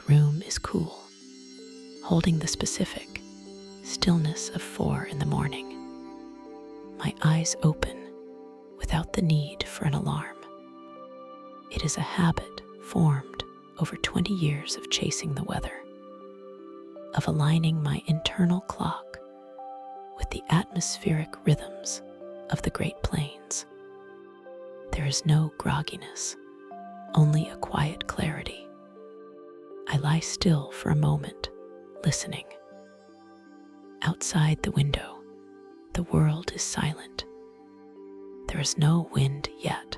room is cool, holding the specific stillness of 4 in the morning. My eyes open without the need for an alarm. It is a habit formed over 20 years of chasing the weather, of aligning my internal clock with the atmospheric rhythms of the Great Plains. There is no grogginess, only a quiet clarity. I lie still for a moment, listening. Outside the window, the world is silent. There is no wind yet.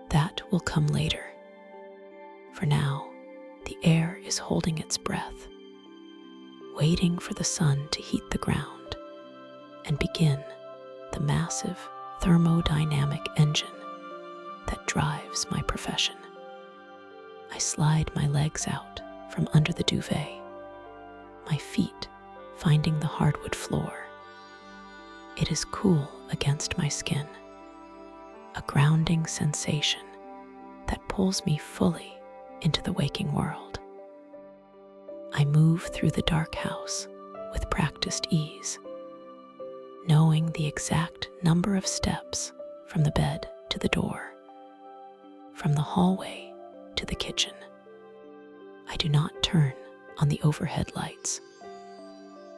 That will come later. For now, the air is holding its breath, waiting for the sun to heat the ground and begin the massive thermodynamic engine that drives my profession. I slide my legs out from under the duvet, my feet finding the hardwood floor. It is cool against my skin, a grounding sensation that pulls me fully into the waking world. I move through the dark house with practiced ease, knowing the exact number of steps from the bed to the door, from the hallway to the kitchen. I do not turn on the overhead lights.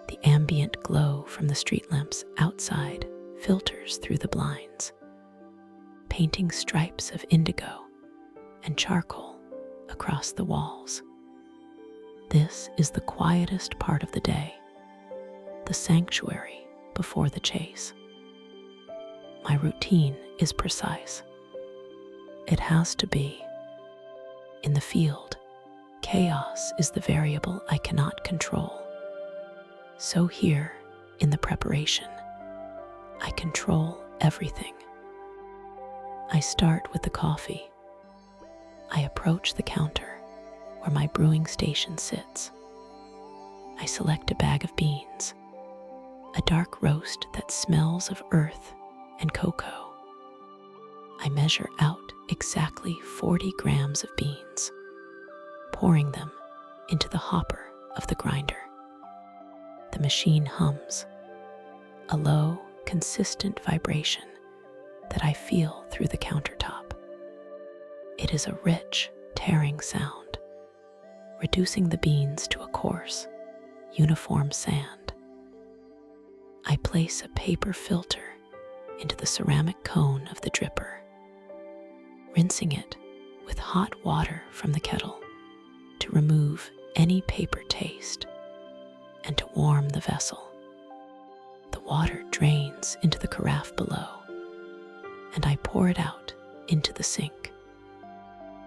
The ambient glow from the street lamps outside filters through the blinds, painting stripes of indigo and charcoal across the walls. This is the quietest part of the day, the sanctuary before the chase. My routine is precise. It has to be. In the field, chaos is the variable I cannot control. So here, in the preparation, I control everything. I start with the coffee. I approach the counter where my brewing station sits. I select a bag of beans, a dark roast that smells of earth and cocoa. I measure out exactly 40 grams of beans, pouring them into the hopper of the grinder. The machine hums, a low, consistent vibration that I feel through the countertop. It is a rich, tearing sound, reducing the beans to a coarse, uniform sand. I place a paper filter into the ceramic cone of the dripper, rinsing it with hot water from the kettle to remove any paper taste and to warm the vessel. The water drains into the carafe below, and I pour it out into the sink.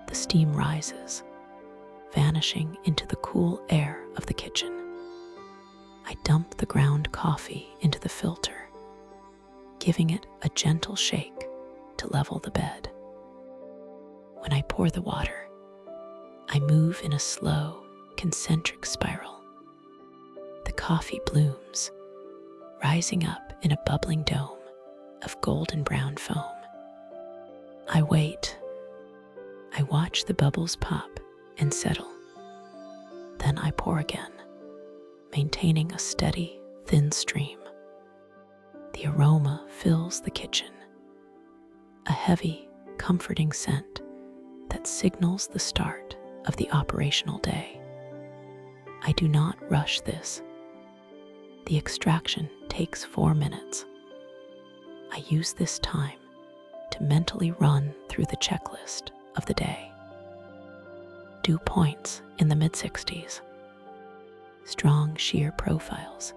The steam rises, vanishing into the cool air of the kitchen. I dump the ground coffee into the filter, giving it a gentle shake to level the bed. When I pour the water, I move in a slow, concentric spiral. The coffee blooms, rising up in a bubbling dome of golden brown foam. I wait. I watch the bubbles pop and settle. Then I pour again, maintaining a steady, thin stream. The aroma fills the kitchen, a heavy, comforting scent that signals the start of the operational day. I do not rush this. The extraction takes 4 minutes. I use this time to mentally run through the checklist of the day. Dew points in the mid-60s, strong shear profiles,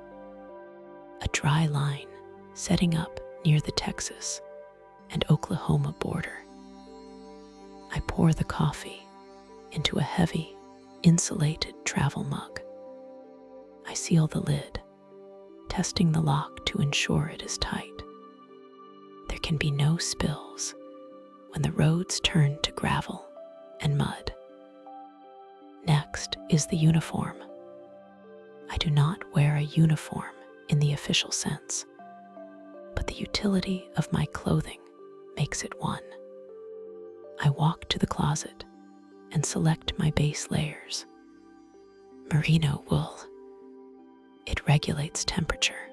a dry line setting up near the Texas and Oklahoma border. I pour the coffee into a heavy, insulated travel mug. I seal the lid, testing the lock to ensure it is tight. There can be no spills when the roads turn to gravel and mud. Next is the uniform. I do not wear a uniform in the official sense, but the utility of my clothing makes it one. I walk to the closet and select my base layers, merino wool. It regulates temperature,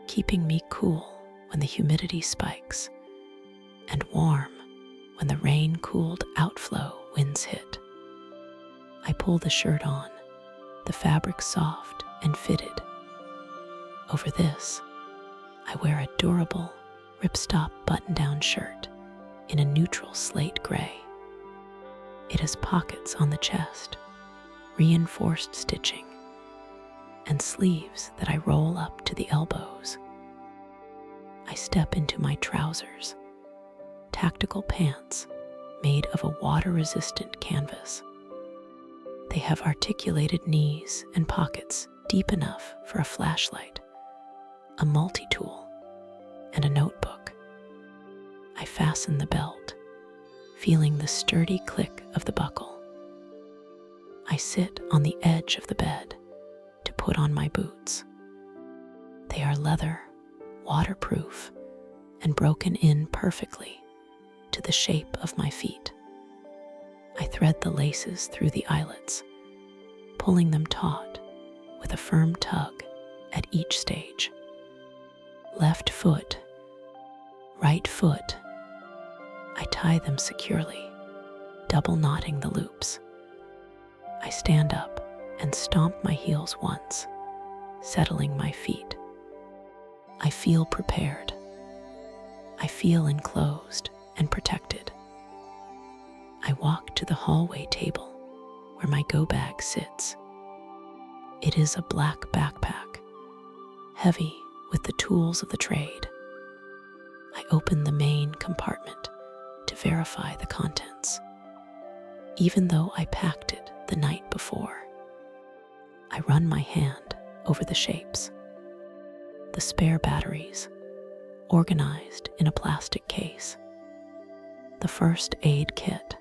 keeping me cool when the humidity spikes and warm when the rain-cooled outflow winds hit. I pull the shirt on, the fabric soft and fitted. Over this, I wear a durable ripstop button-down shirt in a neutral slate gray. It has pockets on the chest, reinforced stitching, and sleeves that I roll up to the elbows. I step into my trousers, tactical pants made of a water-resistant canvas. They have articulated knees and pockets deep enough for a flashlight, a multi-tool, and a notebook. I fasten the belt, feeling the sturdy click of the buckle. I sit on the edge of the bed to put on my boots. They are leather, waterproof, and broken in perfectly to the shape of my feet. I thread the laces through the eyelets, pulling them taut with a firm tug at each stage. Left foot, right foot. I tie them securely, double knotting the loops. I stand up and stomp my heels once, settling my feet. I feel prepared. I feel enclosed and protected. I walk to the hallway table where my go bag sits. It is a black backpack, heavy with the tools of the trade. I open the main compartment to verify the contents. Even though I packed it the night before, I run my hand over the shapes. The spare batteries, organized in a plastic case. The first aid kit.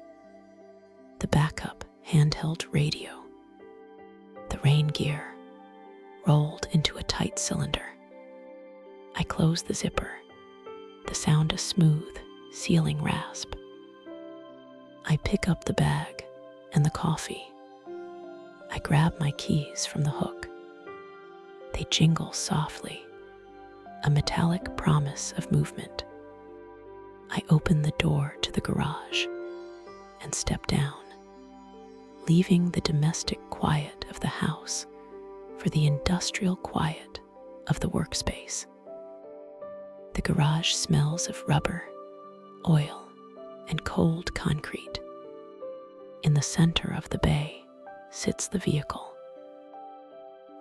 The backup handheld radio. The rain gear, rolled into a tight cylinder. I close the zipper, the sound a smooth, sealing rasp. I pick up the bag and the coffee. I grab my keys from the hook. They jingle softly, a metallic promise of movement. I open the door to the garage and step down, leaving the domestic quiet of the house for the industrial quiet of the workspace. The garage smells of rubber, oil, and cold concrete. In the center of the bay sits the vehicle.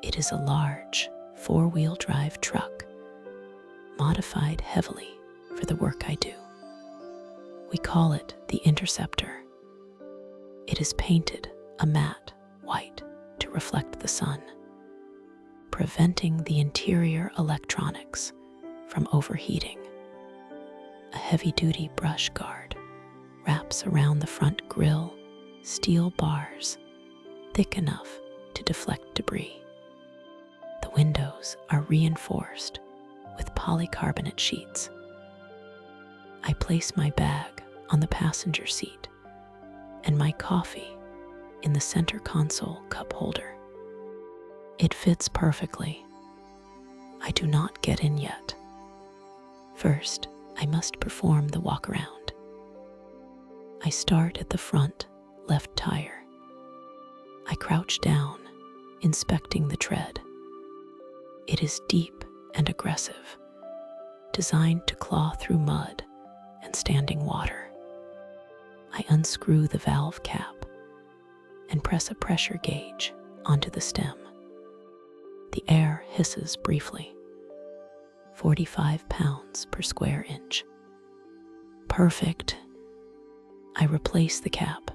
It is a large, four-wheel drive truck, modified heavily for the work I do. We call it the Interceptor. It is painted a matte white to reflect the sun, preventing the interior electronics from overheating. A heavy-duty brush guard wraps around the front grille, steel bars thick enough to deflect debris. The windows are reinforced with polycarbonate sheets. I place my bag on the passenger seat and my coffee in the center console cup holder. It fits perfectly. I do not get in yet. First, I must perform the walk-around. I start at the front left tire. I crouch down, inspecting the tread. It is deep and aggressive, designed to claw through mud and standing water. I unscrew the valve cap and press a pressure gauge onto the stem. The air hisses briefly. 45 pounds per square inch. Perfect. I replace the cap.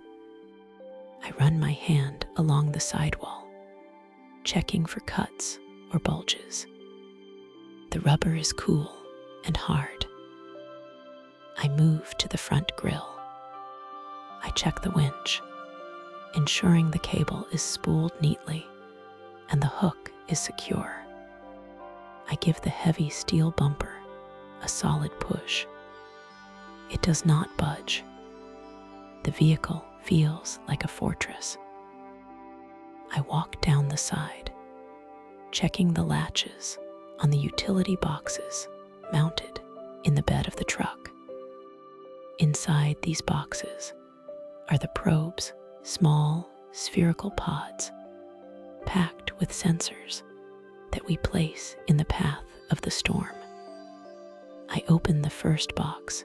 I run my hand along the sidewall, checking for cuts or bulges. The rubber is cool and hard. I move to the front grille. I check the winch, ensuring the cable is spooled neatly and the hook is secure. I give the heavy steel bumper a solid push. It does not budge. The vehicle feels like a fortress. I walk down the side, checking the latches on the utility boxes mounted in the bed of the truck. Inside these boxes are the probe's small spherical pods packed with sensors that we place in the path of the storm. I open the first box.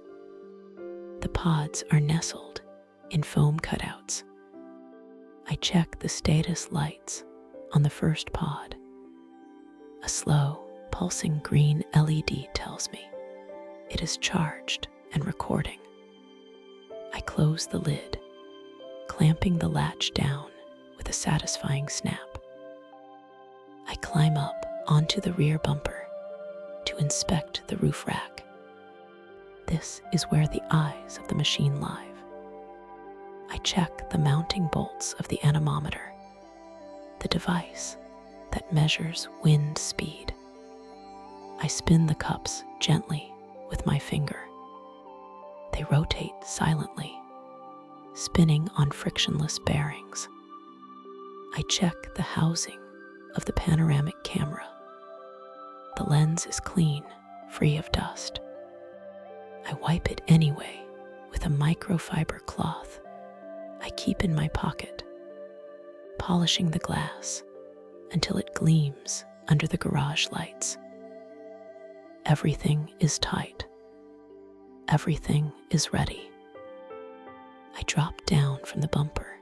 The pods are nestled in foam cutouts. I check the status lights on the first pod. A slow, pulsing green LED tells me it is charged and recording. I close the lid, clamping the latch down with a satisfying snap. I climb up onto the rear bumper to inspect the roof rack. This is where the eyes of the machine live. I check the mounting bolts of the anemometer, the device that measures wind speed. I spin the cups gently with my finger. They rotate silently, spinning on frictionless bearings. I check the housing of the panoramic camera. The lens is clean, free of dust. I wipe it anyway with a microfiber cloth I keep in my pocket, polishing the glass until it gleams under the garage lights. Everything is tight. Everything is ready. I drop down from the bumper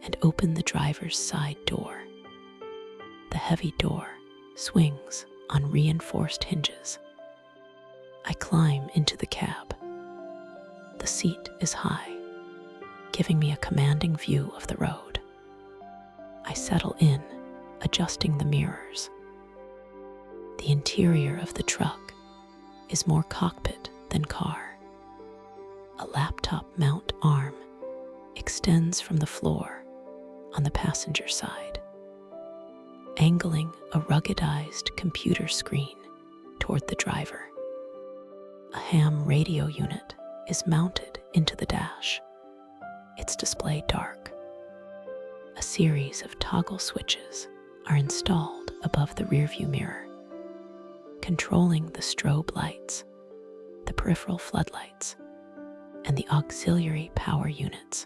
and open the driver's side door. The heavy door swings on reinforced hinges. I climb into the cab. The seat is high, giving me a commanding view of the road. I settle in, adjusting the mirrors. The interior of the truck is more cockpit than car. A laptop mount arm extends from the floor on the passenger side, angling a ruggedized computer screen toward the driver. A ham radio unit is mounted into the dash, its display dark. A series of toggle switches are installed above the rearview mirror, controlling the strobe lights, the peripheral floodlights, and the auxiliary power units.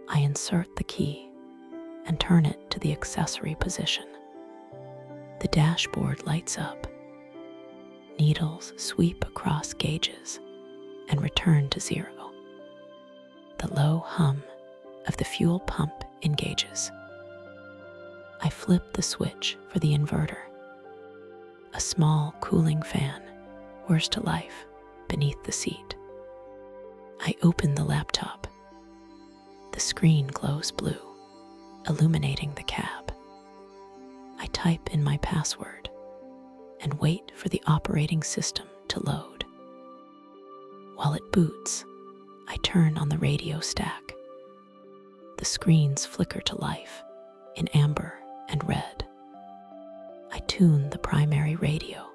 I insert the key and turn it to the accessory position. The dashboard lights up. Needles sweep across gauges and return to zero. The low hum of the fuel pump engages. I flip the switch for the inverter. A small cooling fan whirs to life beneath the seat. I open the laptop. The screen glows blue, illuminating the cab. I type in my password and wait for the operating system to load. While it boots, I turn on the radio stack. The screens flicker to life in amber and red. I tune the primary radio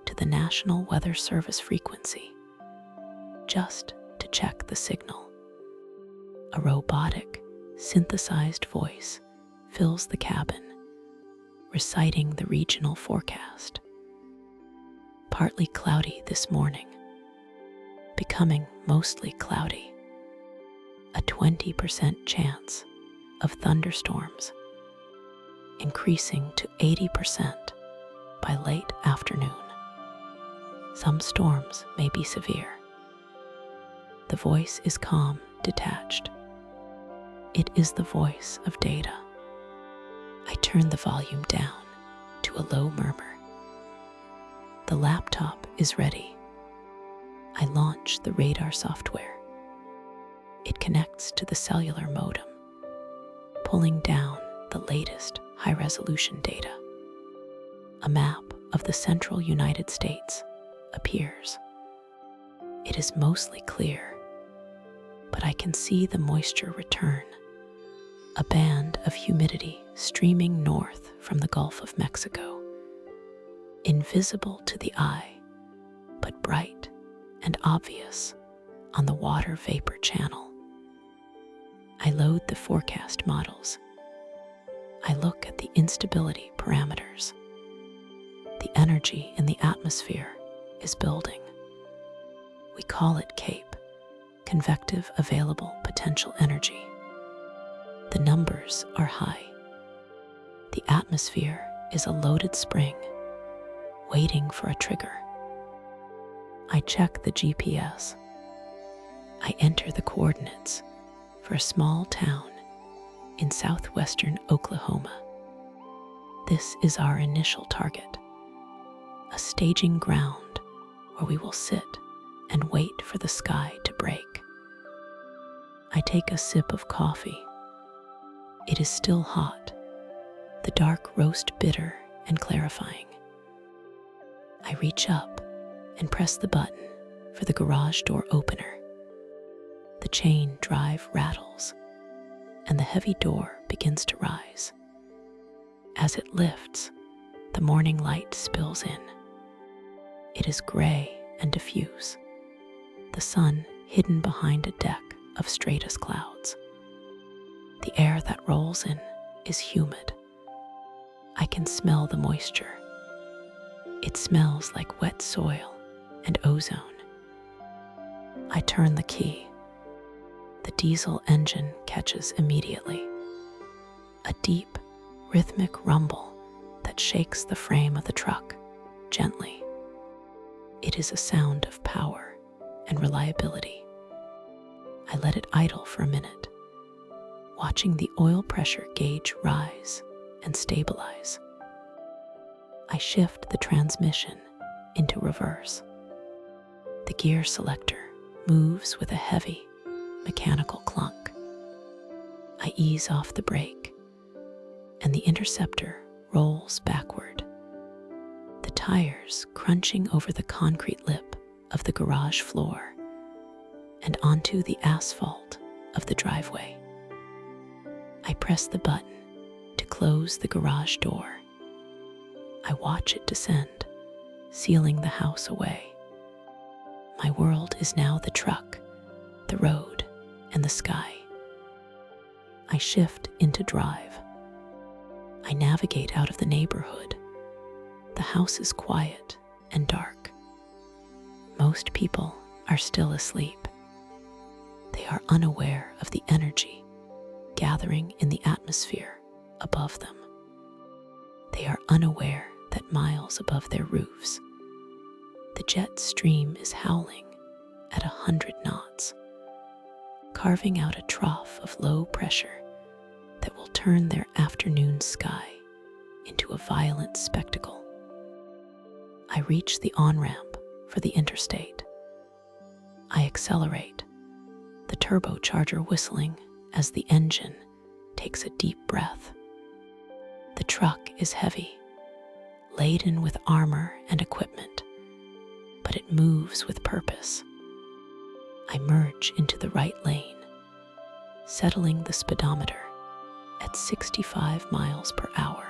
to the National Weather Service frequency, just to check the signal. A robotic, synthesized voice fills the cabin, reciting the regional forecast. Partly cloudy this morning, becoming mostly cloudy. A 20% chance of thunderstorms, increasing to 80% by late afternoon. Some storms may be severe. The voice is calm, detached. It is the voice of data. I turn the volume down to a low murmur. The laptop is ready. I launch the radar software. It connects to the cellular modem, pulling down the latest high-resolution data. A map of the central United States appears. It is mostly clear, but I can see the moisture return, a band of humidity streaming north from the Gulf of Mexico, invisible to the eye, but bright and obvious on the water vapor channel. I load the forecast models, I look at the instability parameters. The energy in the atmosphere is building. We call it CAPE, convective available potential energy. The numbers are high. The atmosphere is a loaded spring, waiting for a trigger. I check the GPS. I enter the coordinates for a small town in southwestern Oklahoma. This is our initial target, a staging ground where we will sit and wait for the sky to break. I take a sip of coffee. It is still hot, the dark roast bitter and clarifying. I reach up and press the button for the garage door opener. The chain drive rattles, and the heavy door begins to rise. As it lifts, the morning light spills in. It is gray and diffuse, the sun hidden behind a deck of stratus clouds. The air that rolls in is humid. I can smell the moisture. It smells like wet soil and ozone. I turn the key. The diesel engine catches immediately. A deep, rhythmic rumble that shakes the frame of the truck gently. It is a sound of power and reliability. I let it idle for a minute, watching the oil pressure gauge rise and stabilize. I shift the transmission into reverse. The gear selector moves with a heavy, mechanical clunk. I ease off the brake, and the interceptor rolls backward, the tires crunching over the concrete lip of the garage floor and onto the asphalt of the driveway. I press the button to close the garage door. I watch it descend, sealing the house away. My world is now the truck, the road, and the sky. I shift into drive. I navigate out of the neighborhood. The house is quiet and dark. Most people are still asleep. They are unaware of the energy gathering in the atmosphere above them. They are unaware that miles above their roofs, the jet stream is howling at 100 knots, carving out a trough of low pressure that will turn their afternoon sky into a violent spectacle. I reach the on-ramp for the interstate. I accelerate, the turbocharger whistling as the engine takes a deep breath. The truck is heavy, laden with armor and equipment, but it moves with purpose. I merge into the right lane, settling the speedometer at 65 miles per hour.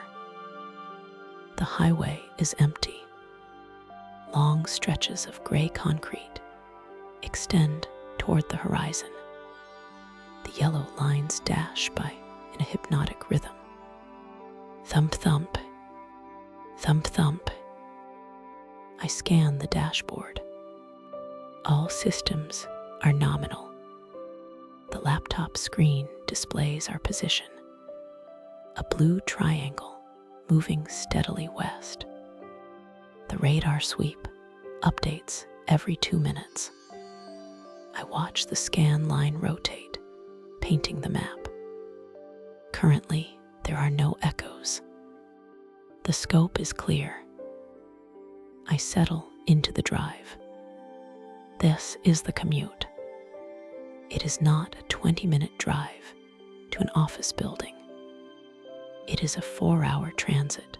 The highway is empty. Long stretches of gray concrete extend toward the horizon. The yellow lines dash by in a hypnotic rhythm. Thump, thump, thump, thump. I scan the dashboard. All systems are nominal. The laptop screen displays our position, a blue triangle moving steadily west. The radar sweep updates every 2 minutes. I watch the scan line rotate, painting the map. Currently, there are no echoes. The scope is clear. I settle into the drive. This is the commute. It is not a 20-minute drive to an office building. It is a 4-hour transit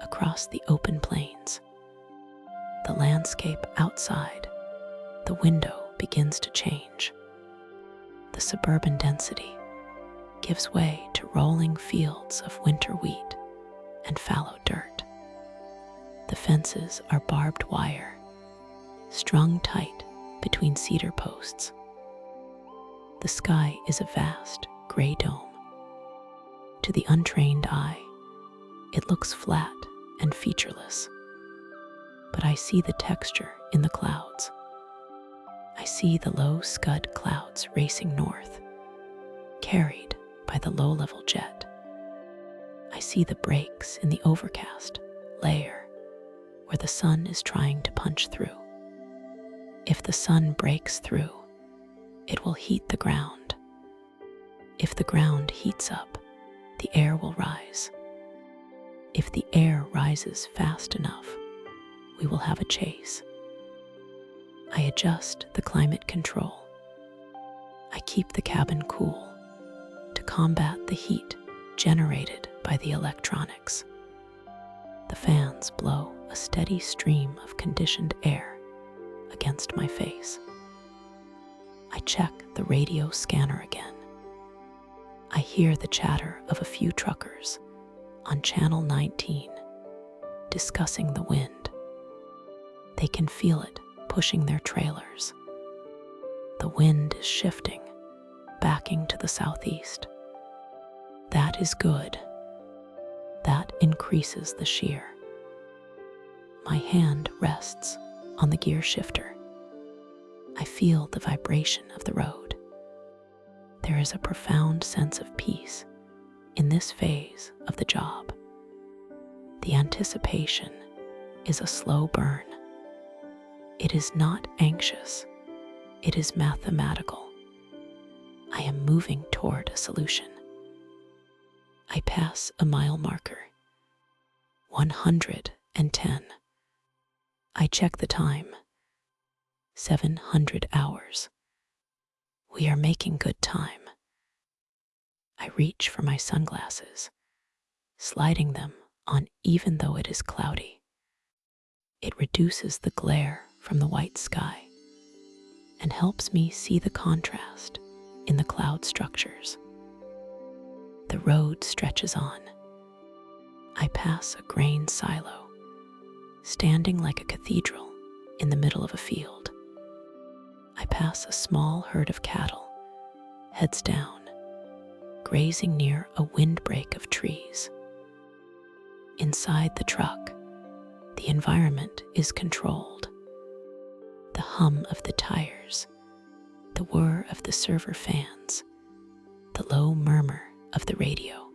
across the open plains. The landscape outside the window begins to change. The suburban density gives way to rolling fields of winter wheat and fallow dirt. The fences are barbed wire, strung tight between cedar posts. The sky is a vast gray dome. To the untrained eye, it looks flat and featureless. But I see the texture in the clouds. I see the low scud clouds racing north, carried by the low-level jet. I see the breaks in the overcast layer where the sun is trying to punch through. If the sun breaks through, it will heat the ground. If the ground heats up, the air will rise. If the air rises fast enough, we will have a chase. I adjust the climate control. I keep the cabin cool to combat the heat generated by the electronics. The fans blow a steady stream of conditioned air against my face. I check the radio scanner again. I hear the chatter of a few truckers on Channel 19 discussing the wind. They can feel it pushing their trailers. The wind is shifting, backing to the southeast. That is good. That increases the shear. My hand rests on the gear shifter. I feel the vibration of the road. There is a profound sense of peace in this phase of the job. The anticipation is a slow burn. It is not anxious. It is mathematical. I am moving toward a solution. I pass a mile marker. 110. I check the time. 700 hours. We are making good time. I reach for my sunglasses, sliding them on even though it is cloudy. It reduces the glare from the white sky and helps me see the contrast in the cloud structures. The road stretches on. I pass a grain silo, standing like a cathedral in the middle of a field. I pass a small herd of cattle, heads down, grazing near a windbreak of trees. Inside the truck, the environment is controlled. The hum of the tires, the whir of the server fans, the low murmur of the radio.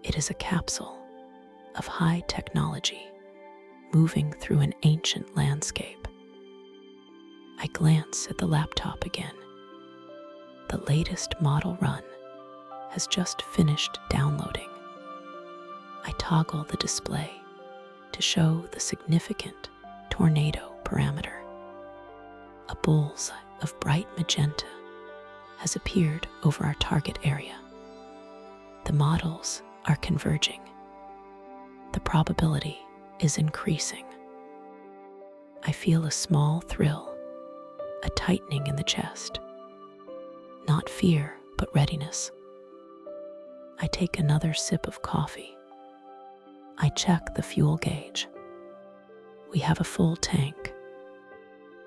It is a capsule of high technology moving through an ancient landscape. I glance at the laptop again. The latest model run has just finished downloading. I toggle the display to show the significant tornado parameter. A bullseye of bright magenta has appeared over our target area. The models are converging. The probability is increasing. I feel a small thrill, a tightening in the chest. Not fear, but readiness. I take another sip of coffee. I check the fuel gauge. We have a full tank.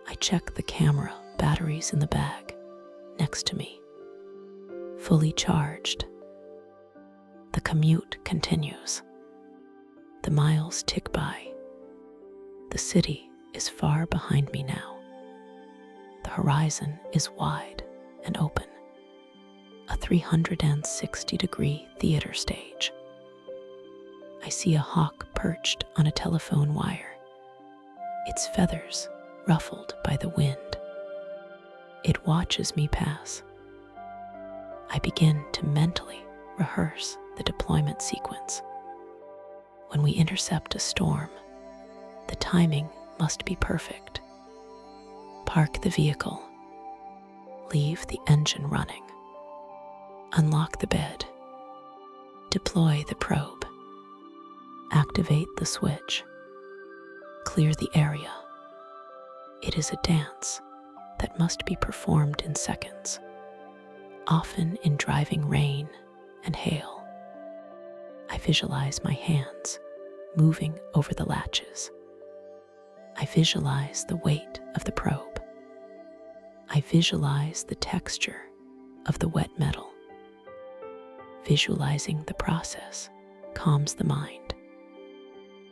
I check the camera batteries in the bag next to me. Fully charged. The commute continues. The miles tick by. The city is far behind me now. The horizon is wide and open. A 360-degree theater stage. I see a hawk perched on a telephone wire, its feathers ruffled by the wind. It watches me pass. I begin to mentally rehearse the deployment sequence. When we intercept a storm, the timing must be perfect. Park the vehicle. Leave the engine running. Unlock the bed. Deploy the probe. Activate the switch. Clear the area. It is a dance that must be performed in seconds, often in driving rain and hail. I visualize my hands moving over the latches. I visualize the weight of the probe. I visualize the texture of the wet metal. Visualizing the process calms the mind.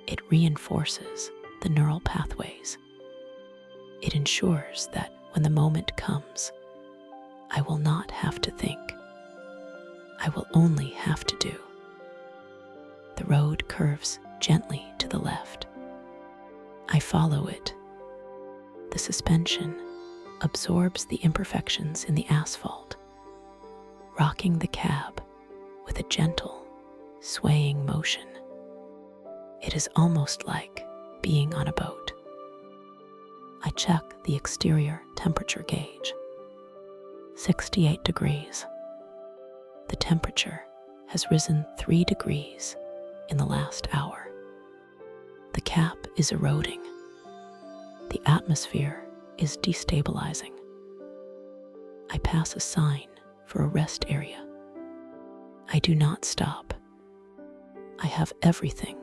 It reinforces the neural pathways. It ensures that when the moment comes, I will not have to think. I will only have to do. The road curves gently to the left. I follow it. The suspension absorbs the imperfections in the asphalt, rocking the cab with a gentle, swaying motion. It is almost like being on a boat. I check the exterior temperature gauge. 68 degrees. The temperature has risen 3 degrees in the last hour. The cap is eroding. The atmosphere is destabilizing. I pass a sign for a rest area. I do not stop. I have everything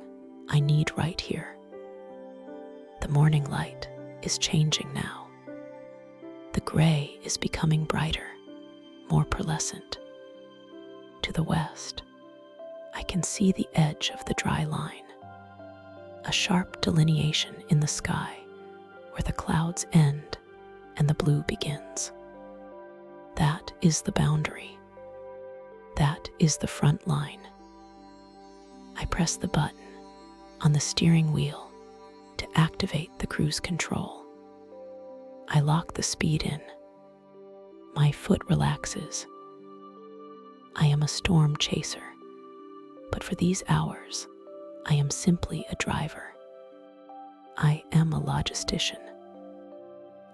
I need right here. The morning light is changing now. The gray is becoming brighter, more pearlescent. To the west, I can see the edge of the dry line, a sharp delineation in the sky where the clouds end and the blue begins. That is the boundary. That is the front line. I press the button on the steering wheel to activate the cruise control. I lock the speed in. My foot relaxes. I am a storm chaser, but for these hours, I am simply a driver. I am a logistician.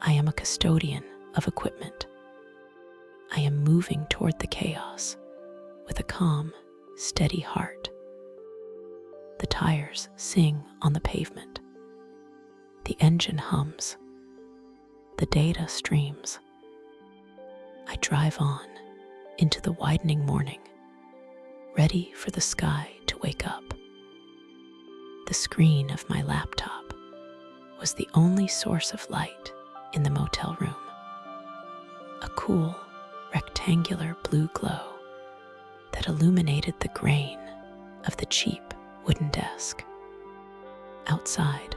I am a custodian of equipment. I am moving toward the chaos with a calm, steady heart. The tires sing on the pavement. The engine hums. The data streams. I drive on into the widening morning, ready for the sky to wake up. The screen of my laptop was the only source of light in the motel room. A cool, rectangular blue glow that illuminated the grain of the cheap wooden desk. Outside,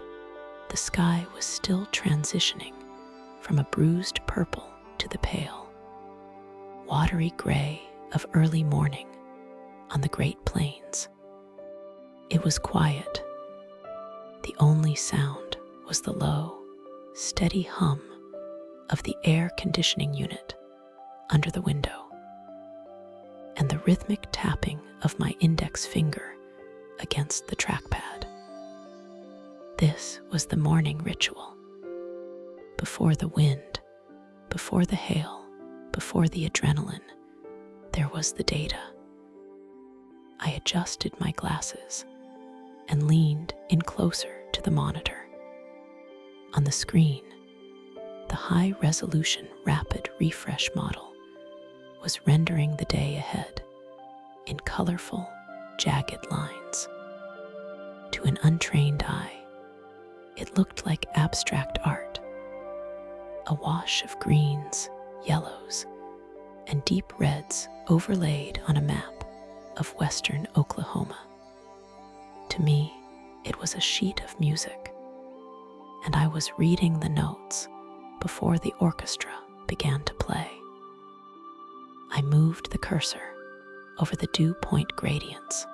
the sky was still transitioning from a bruised purple to the pale, watery gray of early morning on the Great Plains. It was quiet. The only sound was the low, steady hum of the air conditioning unit under the window, and the rhythmic tapping of my index finger against the trackpad. This was the morning ritual. Before the wind, before the hail, before the adrenaline, there was the data. I adjusted my glasses and leaned in closer to the monitor. On the screen, the high-resolution rapid refresh model was rendering the day ahead in colorful, jagged lines. To an untrained eye, it looked like abstract art, a wash of greens, yellows, and deep reds overlaid on a map of western Oklahoma. To me, it was a sheet of music, and I was reading the notes before the orchestra began to play. I moved the cursor over the dew point gradients.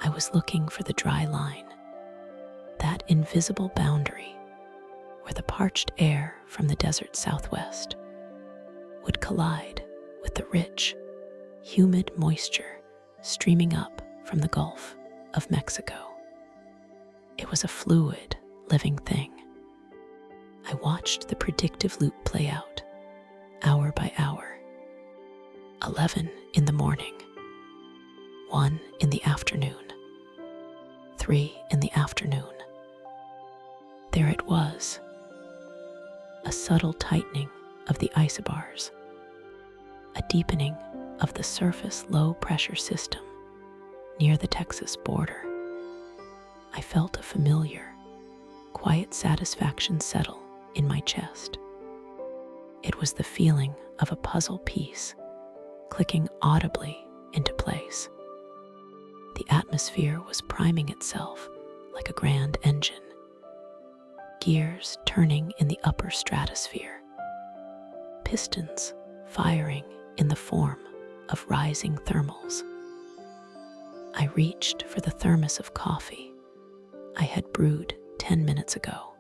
I was looking for the dry line, that invisible boundary where the parched air from the desert southwest would collide with the rich, humid moisture streaming up from the Gulf of Mexico. It was a fluid, living thing. I watched the predictive loop play out, hour by hour. 11 in the morning, 1 in the afternoon, 3 in the afternoon. There it was, a subtle tightening of the isobars, a deepening of the surface low-pressure system near the Texas border. I felt a familiar, quiet satisfaction settle in my chest. It was the feeling of a puzzle piece clicking audibly into place. The atmosphere was priming itself like a grand engine, gears turning in the upper stratosphere, pistons firing in the form of rising thermals. I reached for the thermos of coffee I had brewed 10 minutes ago.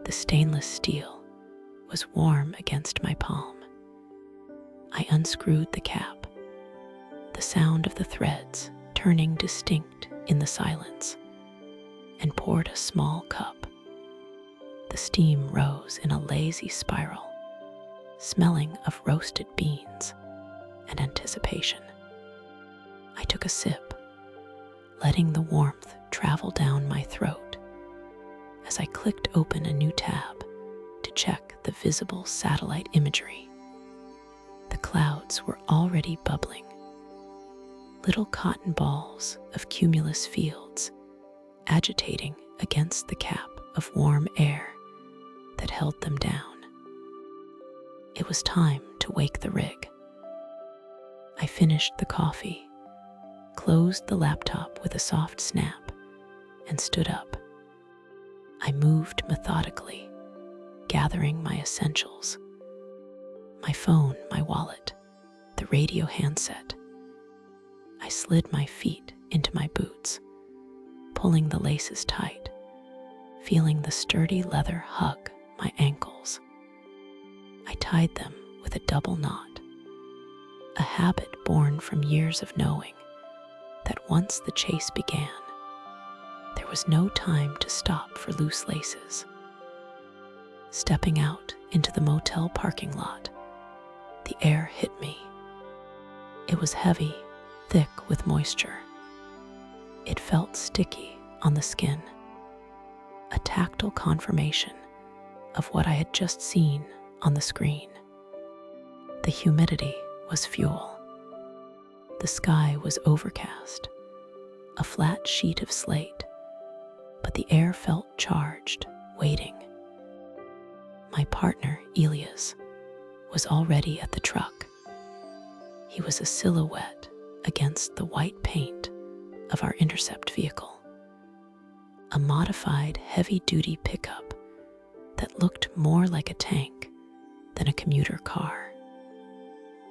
The stainless steel was warm against my palm. I unscrewed the cap, the sound of the threads turning distinct in the silence, and poured a small cup. The steam rose in a lazy spiral, smelling of roasted beans and anticipation. I took a sip, letting the warmth travel down my throat as I clicked open a new tab to check the visible satellite imagery. The clouds were already bubbling, little cotton balls of cumulus fields agitating against the cap of warm air that held them down. It was time to wake the rig. I finished the coffee, closed the laptop with a soft snap, and stood up. I moved methodically, gathering my essentials. My phone, my wallet, the radio handset. I slid my feet into my boots, pulling the laces tight, feeling the sturdy leather hug my ankles. I tied them with a double knot, a habit born from years of knowing that once the chase began, there was no time to stop for loose laces. Stepping out into the motel parking lot, the air hit me. It was heavy, thick with moisture. It felt sticky on the skin, a tactile confirmation of what I had just seen on the screen. The humidity was fuel. The sky was overcast, a flat sheet of slate, but the air felt charged, waiting. My partner, Elias, was already at the truck. He was a silhouette against the white paint of our intercept vehicle, a modified heavy-duty pickup that looked more like a tank than a commuter car.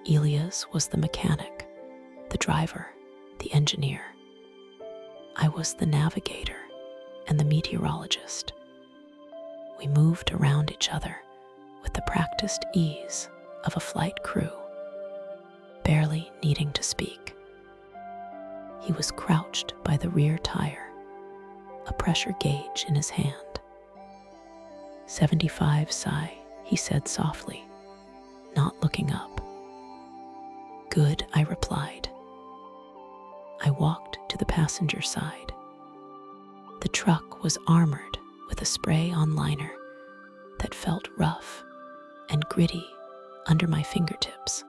Elias was the mechanic, the driver, the engineer. I was the navigator and the meteorologist. We moved around each other with the practiced ease of a flight crew, barely needing to speak. He was crouched by the rear tire, a pressure gauge in his hand. 75 psi, he said softly, not looking up. Good, I replied. I walked to the passenger side. The truck was armored with a spray-on liner that felt rough and gritty under my fingertips,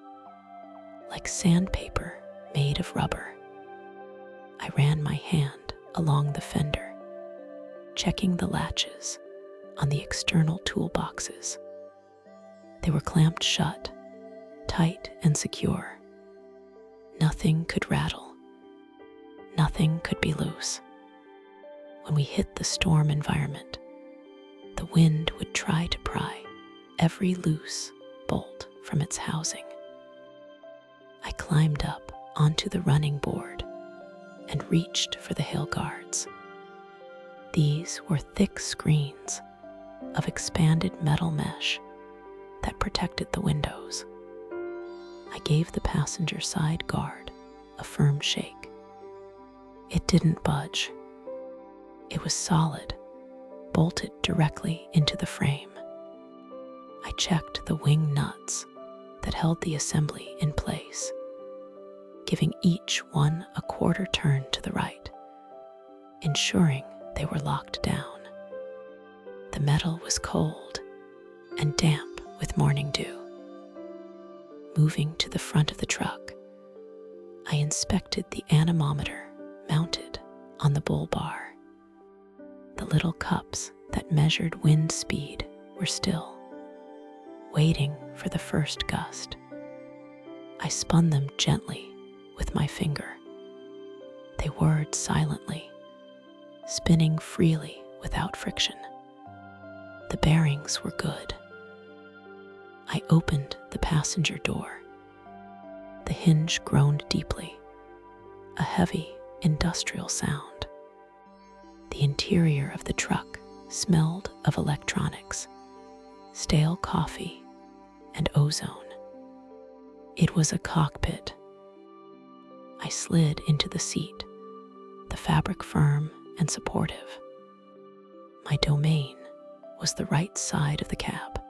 like sandpaper made of rubber. I ran my hand along the fender, checking the latches on the external toolboxes. They were clamped shut, tight and secure. Nothing could rattle. Nothing could be loose. When we hit the storm environment, the wind would try to pry every loose bolt from its housing. I climbed up onto the running board and reached for the hail guards. These were thick screens of expanded metal mesh that protected the windows. I gave the passenger side guard a firm shake. It didn't budge. It was solid, bolted directly into the frame. I checked the wing nuts that held the assembly in place, giving each one a quarter turn to the right, ensuring they were locked down. The metal was cold and damp with morning dew. Moving to the front of the truck, I inspected the anemometer mounted on the bull bar. The little cups that measured wind speed were still, waiting for the first gust. I spun them gently with my finger. They whirred silently, spinning freely without friction. The bearings were good. I opened the passenger door. The hinge groaned deeply, a heavy industrial sound. The interior of the truck smelled of electronics, stale coffee, and ozone. It was a cockpit. I slid into the seat, the fabric firm and supportive. My domain was the right side of the cab.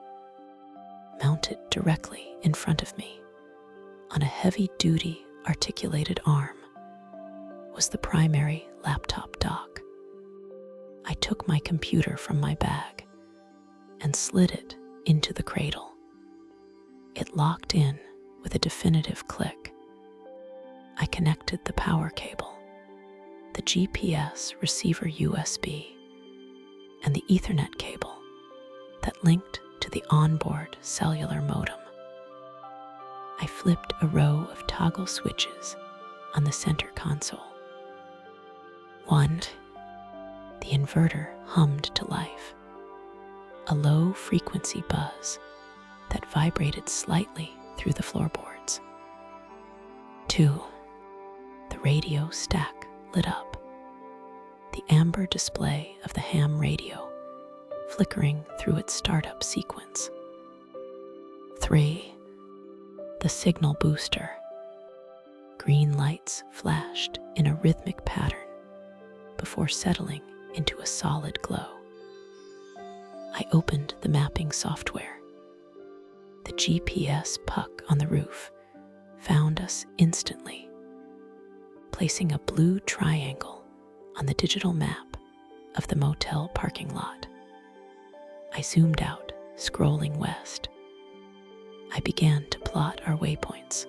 Mounted directly in front of me, on a heavy-duty articulated arm, was the primary laptop dock. I took my computer from my bag and slid it into the cradle. It locked in with a definitive click. I connected the power cable, the GPS receiver USB, and the Ethernet cable that linked to the onboard cellular modem. I flipped a row of toggle switches on the center console. 1. The inverter hummed to life, a low-frequency buzz that vibrated slightly through the floorboards. 2. The radio stack lit up, the amber display of the ham radio flickering through its startup sequence. 3. The signal booster. Green lights flashed in a rhythmic pattern before settling into a solid glow. I opened the mapping software. The GPS puck on the roof found us instantly, placing a blue triangle on the digital map of the motel parking lot. I zoomed out, scrolling west. I began to plot our waypoints.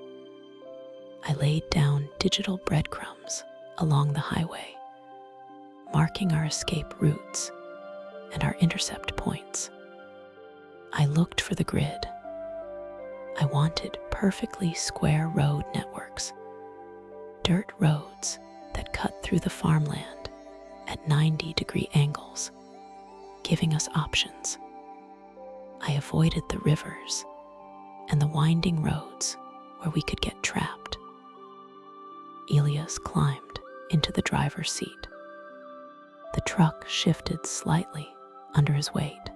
I laid down digital breadcrumbs along the highway, marking our escape routes and our intercept points. I looked for the grid. I wanted perfectly square road networks, dirt roads that cut through the farmland at 90-degree angles, giving us options. I avoided the rivers and the winding roads where we could get trapped. Elias climbed into the driver's seat. The truck shifted slightly under his weight.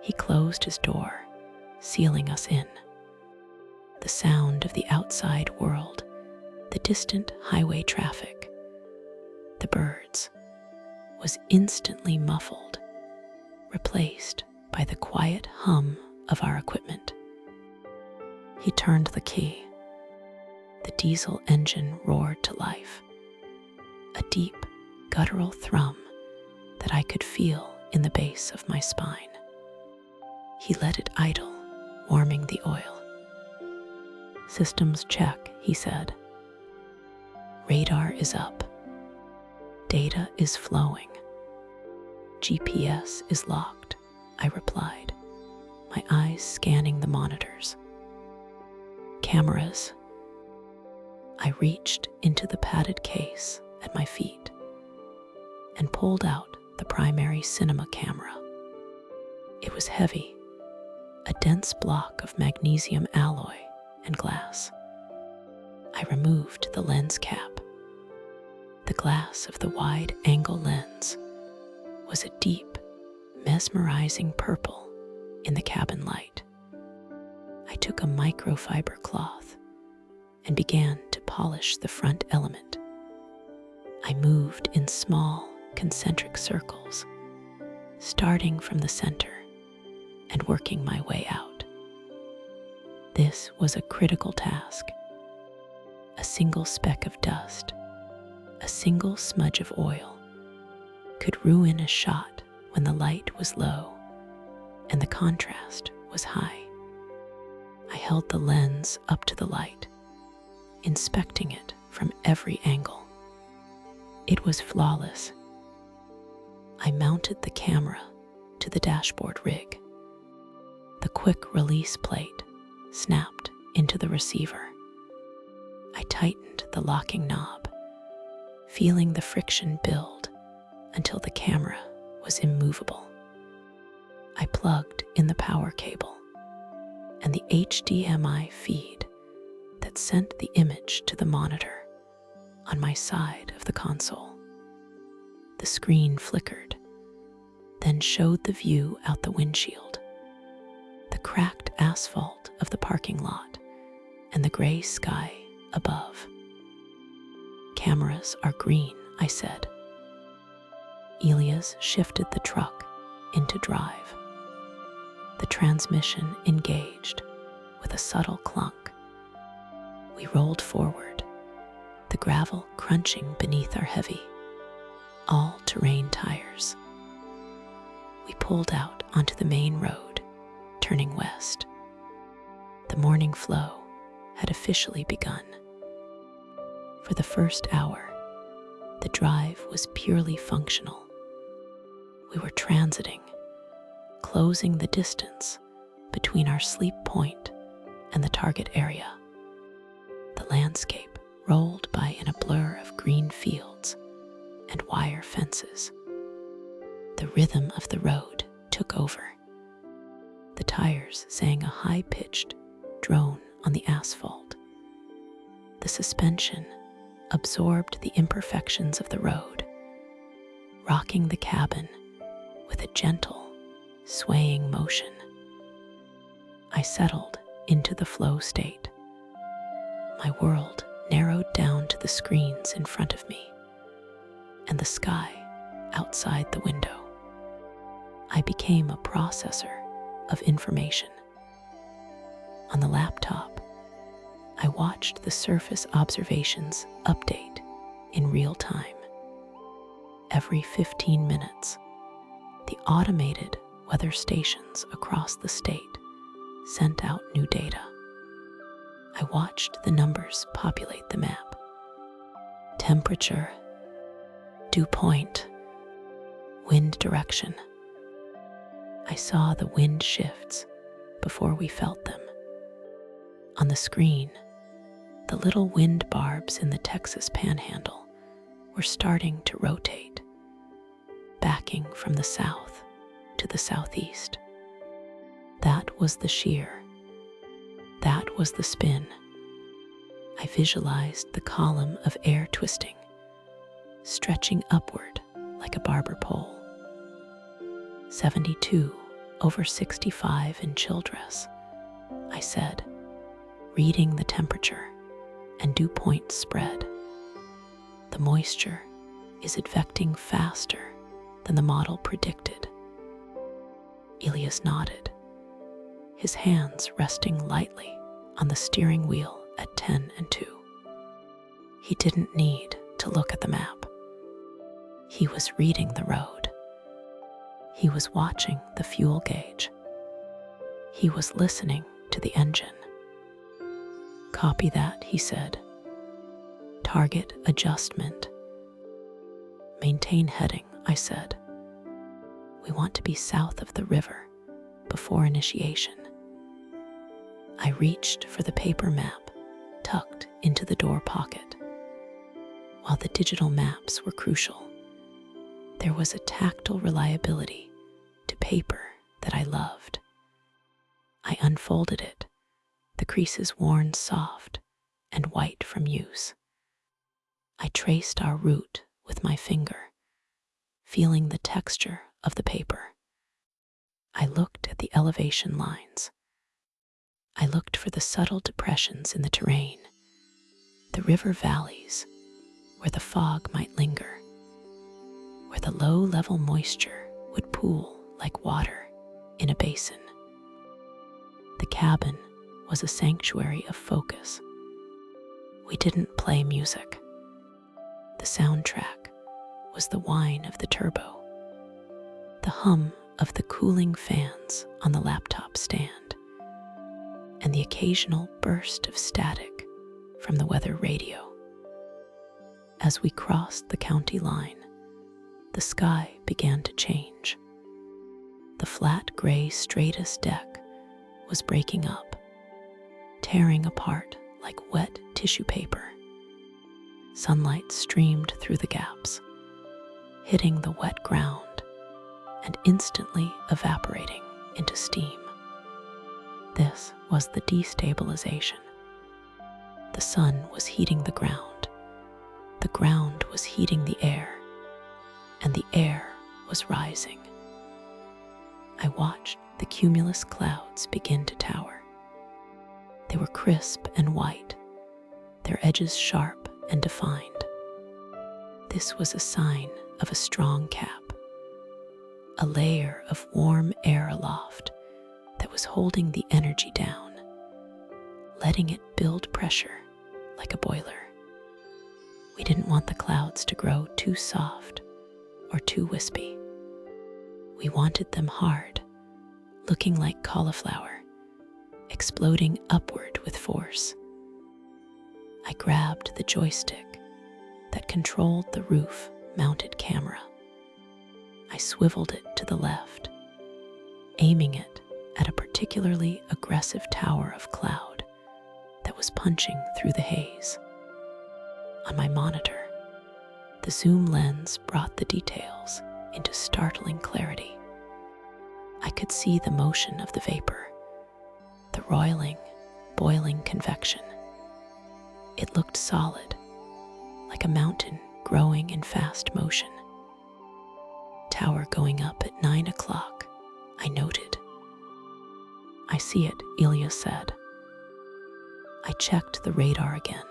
He closed his door, sealing us in. The sound of the outside world, the distant highway traffic, the birds, was instantly muffled, replaced by the quiet hum of our equipment. He turned the key. The diesel engine roared to life, a deep, guttural thrum that I could feel in the base of my spine. He let it idle, warming the oil. "Systems check," he said. "Radar is up. Data is flowing. GPS is locked," I replied, my eyes scanning the monitors. "Cameras." I reached into the padded case at my feet and pulled out the primary cinema camera. It was heavy, a dense block of magnesium alloy and glass. I removed the lens cap. The glass of the wide-angle lens was a deep, mesmerizing purple in the cabin light. I took a microfiber cloth and began to polish the front element. I moved in small, concentric circles, starting from the center and working my way out. This was a critical task. A single speck of dust, a single smudge of oil, could ruin a shot when the light was low and the contrast was high. I held the lens up to the light, inspecting it from every angle. It was flawless. I mounted the camera to the dashboard rig. The quick release plate snapped into the receiver. I tightened the locking knob, feeling the friction build until the camera was immovable. I plugged in the power cable, and the HDMI feed that sent the image to the monitor on my side of the console. The screen flickered, then showed the view out the windshield, the cracked asphalt of the parking lot, and the gray sky above. "Cameras are green," I said. Elias shifted the truck into drive. The transmission engaged with a subtle clunk. We rolled forward, the gravel crunching beneath our heavy, all-terrain tires. We pulled out onto the main road, turning west. The morning flow had officially begun. For the first hour, the drive was purely functional. We were transiting, closing the distance between our sleep point and the target area. The landscape rolled by in a blur of green fields and wire fences. The rhythm of the road took over. The tires sang a high-pitched drone on the asphalt. The suspension absorbed the imperfections of the road, rocking the cabin with a gentle, swaying motion. I settled into the flow state. My world narrowed down to the screens in front of me and the sky outside the window. I became a processor of information. On the laptop, I watched the surface observations update in real time. Every 15 minutes, the automated weather stations across the state sent out new data. I watched the numbers populate the map. Temperature, dew point, wind direction. I saw the wind shifts before we felt them. On the screen, the little wind barbs in the Texas panhandle were starting to rotate, backing from the south to the southeast. That was the shear. That was the spin. I visualized the column of air twisting, stretching upward like a barber pole. 72 over 65 in chill dress, I said, reading the temperature and dew point spread. The moisture is advecting faster than the model predicted. Elias nodded, his hands resting lightly on the steering wheel at 10 and 2. He didn't need to look at the map. He was reading the road. He was watching the fuel gauge. He was listening to the engine. "Copy that," he said. "Target adjustment." "Maintain heading," I said. "We want to be south of the river before initiation." I reached for the paper map tucked into the door pocket. While the digital maps were crucial, there was a tactile reliability to paper that I loved. I unfolded it, the creases worn soft and white from use. I traced our route with my finger, feeling the texture of the paper. I looked at the elevation lines. I looked for the subtle depressions in the terrain, the river valleys where the fog might linger, where the low-level moisture would pool like water in a basin. The cabin was a sanctuary of focus. We didn't play music. The soundtrack was the whine of the turbo, the hum of the cooling fans on the laptop stand, and the occasional burst of static from the weather radio. As we crossed the county line, the sky began to change. The flat gray stratus deck was breaking up, tearing apart like wet tissue paper. Sunlight streamed through the gaps, hitting the wet ground and instantly evaporating into steam. This was the destabilization. The sun was heating the ground was heating the air, and the air was rising. I watched the cumulus clouds begin to tower. They were crisp and white, their edges sharp and defined. This was a sign of a strong cap, a layer of warm air aloft that was holding the energy down, letting it build pressure like a boiler. We didn't want the clouds to grow too soft or too wispy. We wanted them hard, looking like cauliflower, exploding upward with force. I grabbed the joystick that controlled the roof-mounted camera. I swiveled it to the left, aiming it at a particularly aggressive tower of cloud that was punching through the haze. On my monitor, the zoom lens brought the details into startling clarity. I could see the motion of the vapor, the roiling, boiling convection. It looked solid, like a mountain growing in fast motion. Tower going up at 9 o'clock, I noted. I see it, Ilya said. I checked the radar again.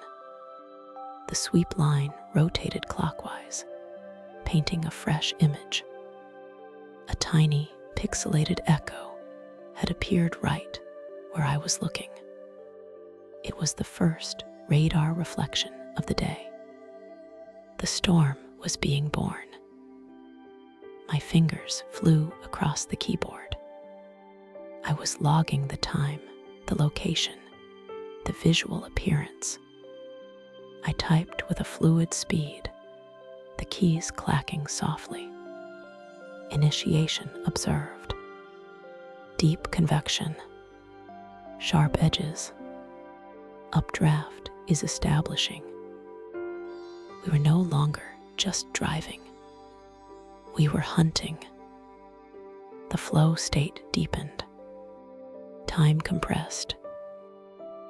The sweep line rotated clockwise, painting a fresh image. A tiny, pixelated echo had appeared right where I was looking. It was the first radar reflection of the day. The storm was being born. My fingers flew across the keyboard. I was logging the time, the location, the visual appearance. I typed with a fluid speed, the keys clacking softly. Initiation observed. Deep convection. Sharp edges. Updraft is establishing. We were no longer just driving. We were hunting. The flow state deepened. Time compressed.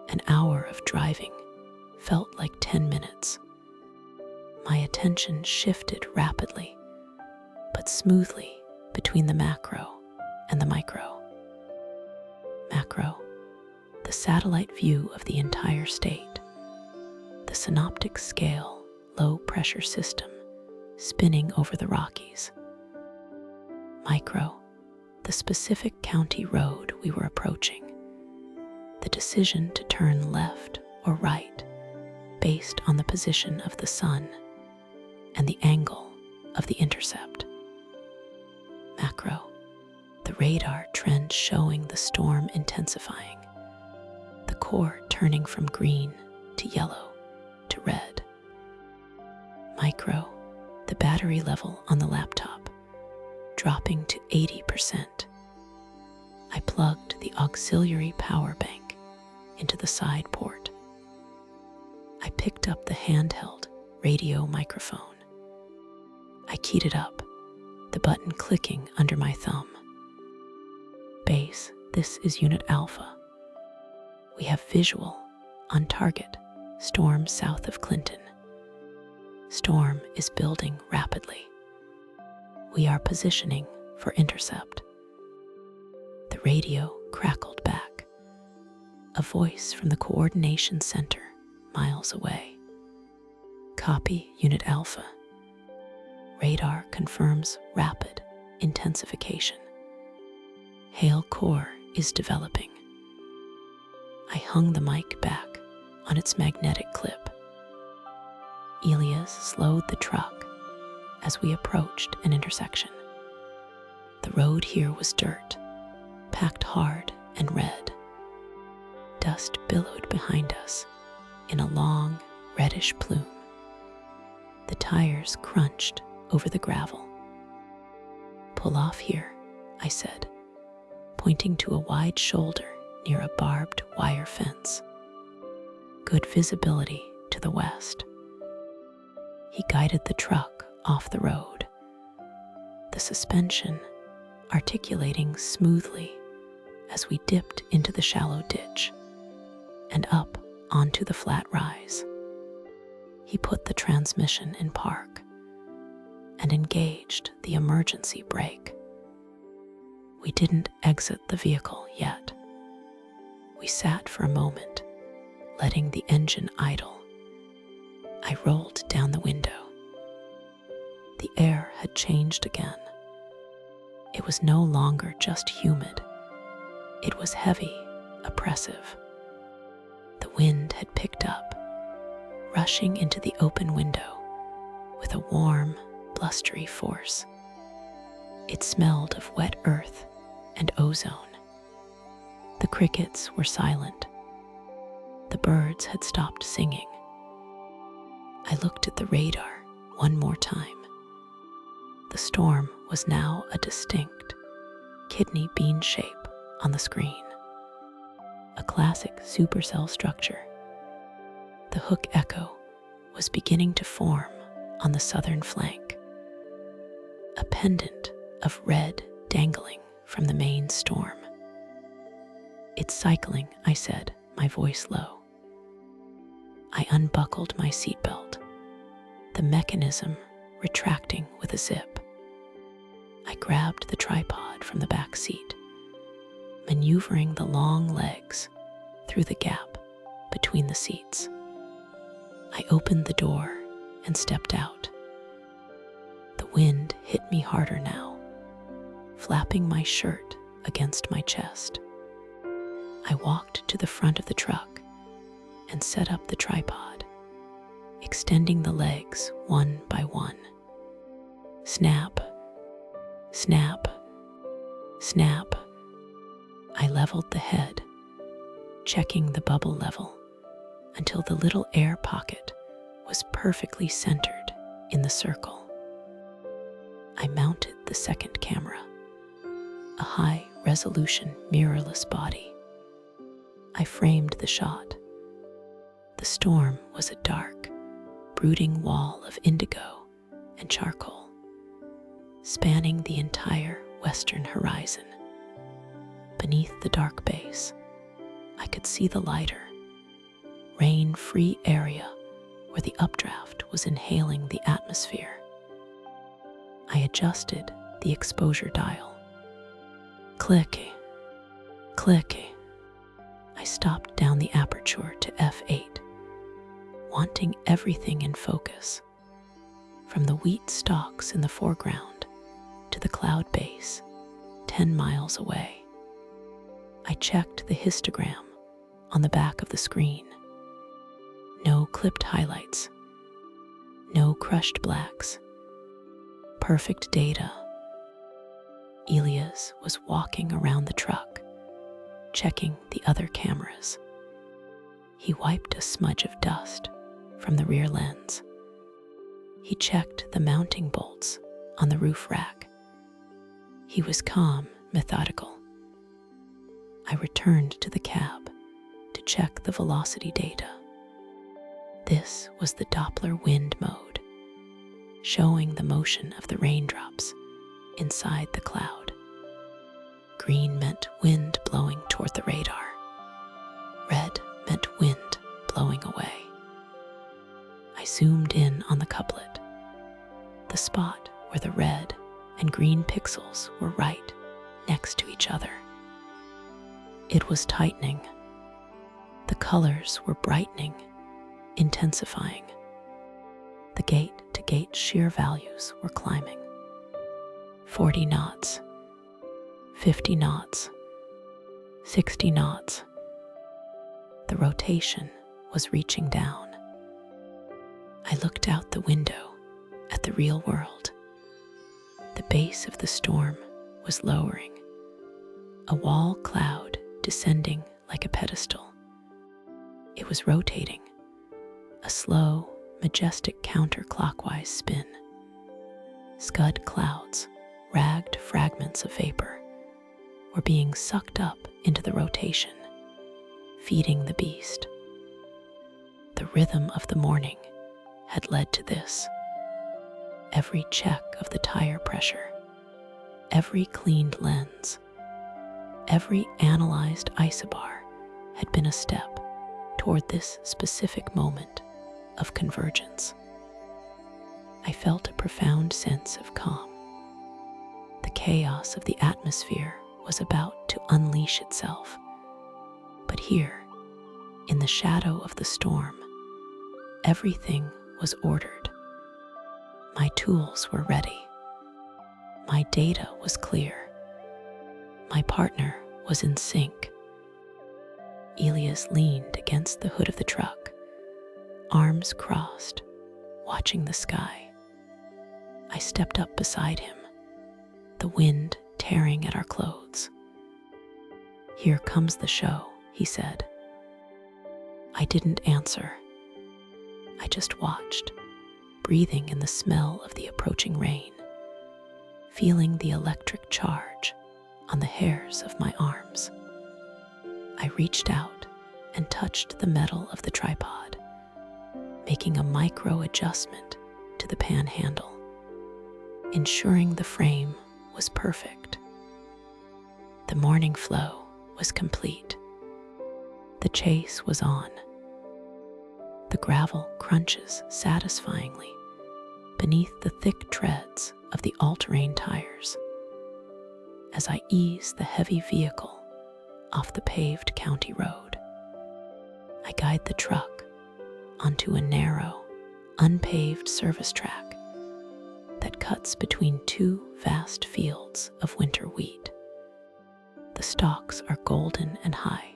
An hour of driving felt like 10 minutes. My attention shifted rapidly, but smoothly between the macro and the micro. Macro, the satellite view of the entire state, the synoptic scale, low-pressure system spinning over the Rockies. Micro, the specific county road we were approaching, the decision to turn left or right based on the position of the sun and the angle of the intercept. Macro, the radar trend showing the storm intensifying, the core turning from green to yellow to red. Micro, the battery level on the laptop dropping to 80%. I plugged the auxiliary power bank into the side port. I picked up the handheld radio microphone. I keyed it up, the button clicking under my thumb. Base, this is Unit Alpha. We have visual, on target, storm south of Clinton. Storm is building rapidly. We are positioning for intercept. The radio crackled back. A voice from the coordination center miles away. Copy, Unit Alpha. Radar confirms rapid intensification. Hail core is developing. I hung the mic back on its magnetic clip. Elias slowed the truck as we approached an intersection. The road here was dirt, packed hard and red. Dust billowed behind us in a long, reddish plume. The tires crunched over the gravel. Pull off here, I said, pointing to a wide shoulder near a barbed wire fence. Good visibility to the west. He guided the truck off the road, the suspension articulating smoothly as we dipped into the shallow ditch and up onto the flat rise. He put the transmission in park and engaged the emergency brake. We didn't exit the vehicle yet. We sat for a moment, letting the engine idle. I rolled down the window. The air had changed again. It was no longer just humid. It was heavy, oppressive. The wind had picked up, rushing into the open window with a warm, blustery force. It smelled of wet earth and ozone. The crickets were silent. The birds had stopped singing. I looked at the radar one more time. The storm was now a distinct kidney bean shape on the screen, a classic supercell structure. The hook echo was beginning to form on the southern flank, a pendant of red dangling from the main storm. "It's cycling," I said, my voice low. I unbuckled my seatbelt, the mechanism retracting with a zip. I grabbed the tripod from the back seat, maneuvering the long legs through the gap between the seats. I opened the door and stepped out. The wind hit me harder now, flapping my shirt against my chest. I walked to the front of the truck and set up the tripod, extending the legs one by one. Snap, snap, snap. I leveled the head, checking the bubble level until the little air pocket was perfectly centered in the circle. I mounted the second camera, a high-resolution mirrorless body. I framed the shot. The storm was a dark, brooding wall of indigo and charcoal, spanning the entire western horizon. Beneath the dark base, I could see the lighter, rain-free area where the updraft was inhaling the atmosphere. I adjusted the exposure dial. Clicky, clicky. I stopped down the aperture to f8, wanting everything in focus, from the wheat stalks in the foreground to the cloud base 10 miles away. I checked the histogram on the back of the screen. No clipped highlights, no crushed blacks. Perfect data. Elias was walking around the truck, checking the other cameras. He wiped a smudge of dust from the rear lens. He checked the mounting bolts on the roof rack. He was calm, methodical. I returned to the cab to check the velocity data. This was the Doppler wind mode, showing the motion of the raindrops inside the cloud. Green meant wind blowing toward the radar. Red meant wind blowing away. I zoomed in on the couplet, the spot where the red and green pixels were right next to each other. It was tightening. The colors were brightening, intensifying. The gate-to-gate shear values were climbing. 40 knots, 50 knots, 60 knots. The rotation was reaching down. I looked out the window at the real world. The base of the storm was lowering, a wall cloud descending like a pedestal. It was rotating, a slow, majestic counterclockwise spin. Scud clouds, ragged fragments of vapor, were being sucked up into the rotation, feeding the beast. The rhythm of the morning had led to this, Every check of the tire pressure, every cleaned lens, every analyzed isobar had been a step toward this specific moment of convergence. I felt a profound sense of calm. The chaos of the atmosphere was about to unleash itself. But here, in the shadow of the storm, everything was ordered. My tools were ready. My data was clear. My partner was in sync. Elias leaned against the hood of the truck, arms crossed, watching the sky. I stepped up beside him, the wind tearing at our clothes. "Here comes the show," he said. I didn't answer. I just watched, breathing in the smell of the approaching rain, feeling the electric charge on the hairs of my arms. I reached out and touched the metal of the tripod, making a micro adjustment to the pan handle, ensuring the frame was perfect. The morning flow was complete. The chase was on. The gravel crunches satisfyingly beneath the thick treads of the all-terrain tires. As I ease the heavy vehicle off the paved county road, I guide the truck onto a narrow, unpaved service track that cuts between two vast fields of winter wheat. The stalks are golden and high,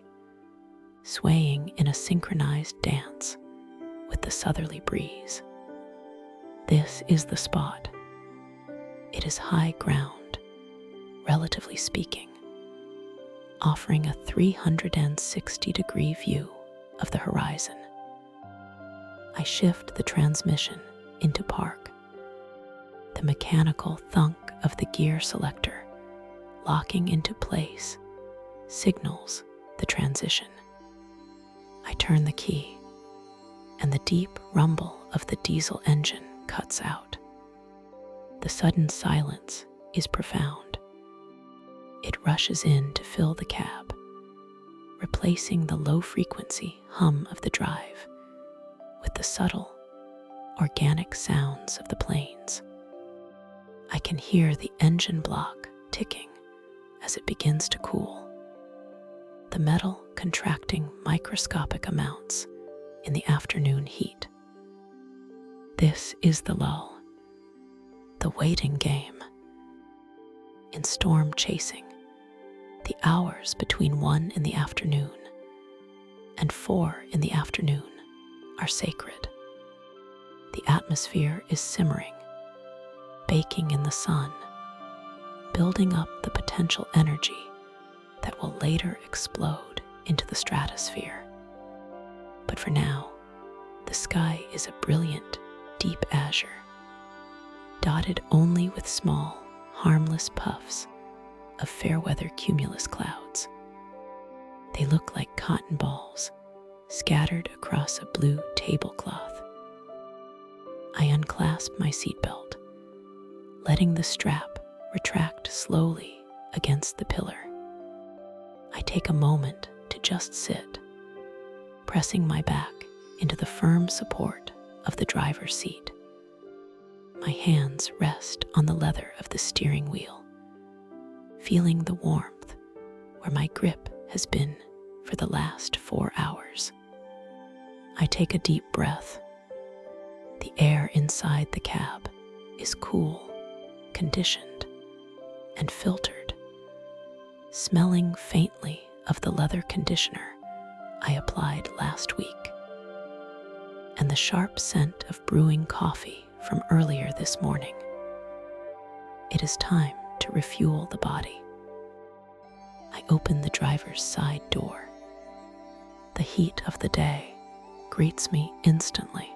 swaying in a synchronized dance with the southerly breeze. This is the spot. It is high ground, relatively speaking, offering a 360-degree view of the horizon. I shift the transmission into park. The mechanical thunk of the gear selector locking into place signals the transition. I turn the key, and the deep rumble of the diesel engine cuts out. The sudden silence is profound. It rushes in to fill the cab, replacing the low-frequency hum of the drive with the subtle, organic sounds of the plains. I can hear the engine block ticking as it begins to cool, the metal contracting microscopic amounts in the afternoon heat. This is the lull, the waiting game. In storm chasing, the hours between 1 in the afternoon and 4 in the afternoon are sacred. The atmosphere is simmering, baking in the sun, building up the potential energy that will later explode into the stratosphere. But for now, the sky is a brilliant, deep azure, dotted only with small, harmless puffs of fair-weather cumulus clouds. They look like cotton balls scattered across a blue tablecloth. I unclasp my seatbelt, letting the strap retract slowly against the pillar. I take a moment to just sit, pressing my back into the firm support of the driver's seat. My hands rest on the leather of the steering wheel, feeling the warmth where my grip has been for the last 4 hours. I take a deep breath. The air inside the cab is cool, conditioned, and filtered, smelling faintly of the leather conditioner I applied last week, and the sharp scent of brewing coffee from earlier this morning. It is time to refuel the body. I open the driver's side door. The heat of the day greets me instantly.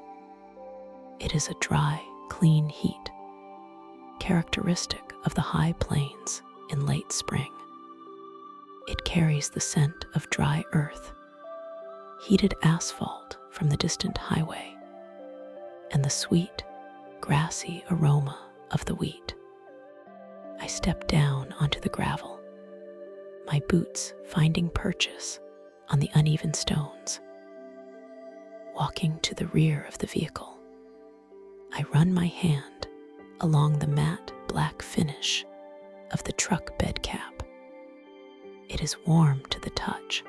It is a dry, clean heat, characteristic of the high plains in late spring. It carries the scent of dry earth, heated asphalt from the distant highway, and the sweet, grassy aroma of the wheat. I step down onto the gravel, my boots finding purchase on the uneven stones. Walking to the rear of the vehicle, I run my hand along the matte black finish of the truck bed cap. It is warm to the touch,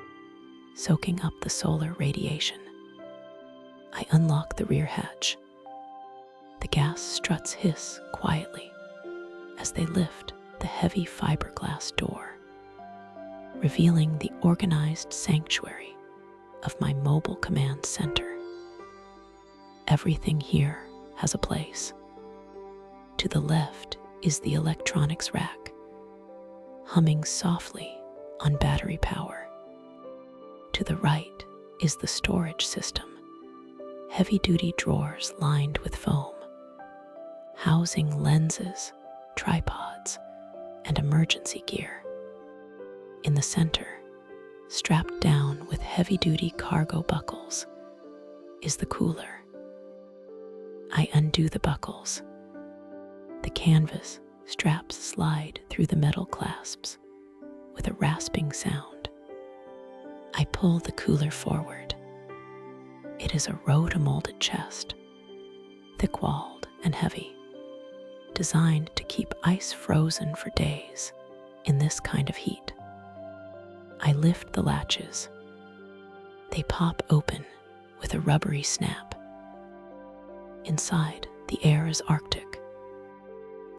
soaking up the solar radiation. I unlock the rear hatch. The gas struts hiss quietly as they lift the heavy fiberglass door, revealing the organized sanctuary of my mobile command center. Everything here has a place. To the left is the electronics rack, humming softly on battery power. To the right is the storage system, heavy-duty drawers lined with foam, housing lenses, tripods, and emergency gear. In the center, strapped down with heavy-duty cargo buckles, is the cooler. I undo the buckles. The canvas straps slide through the metal clasps with a rasping sound. I pull the cooler forward. It is a rotomolded chest, thick-walled and heavy, designed to keep ice frozen for days in this kind of heat. I lift the latches. They pop open with a rubbery snap. Inside, the air is arctic.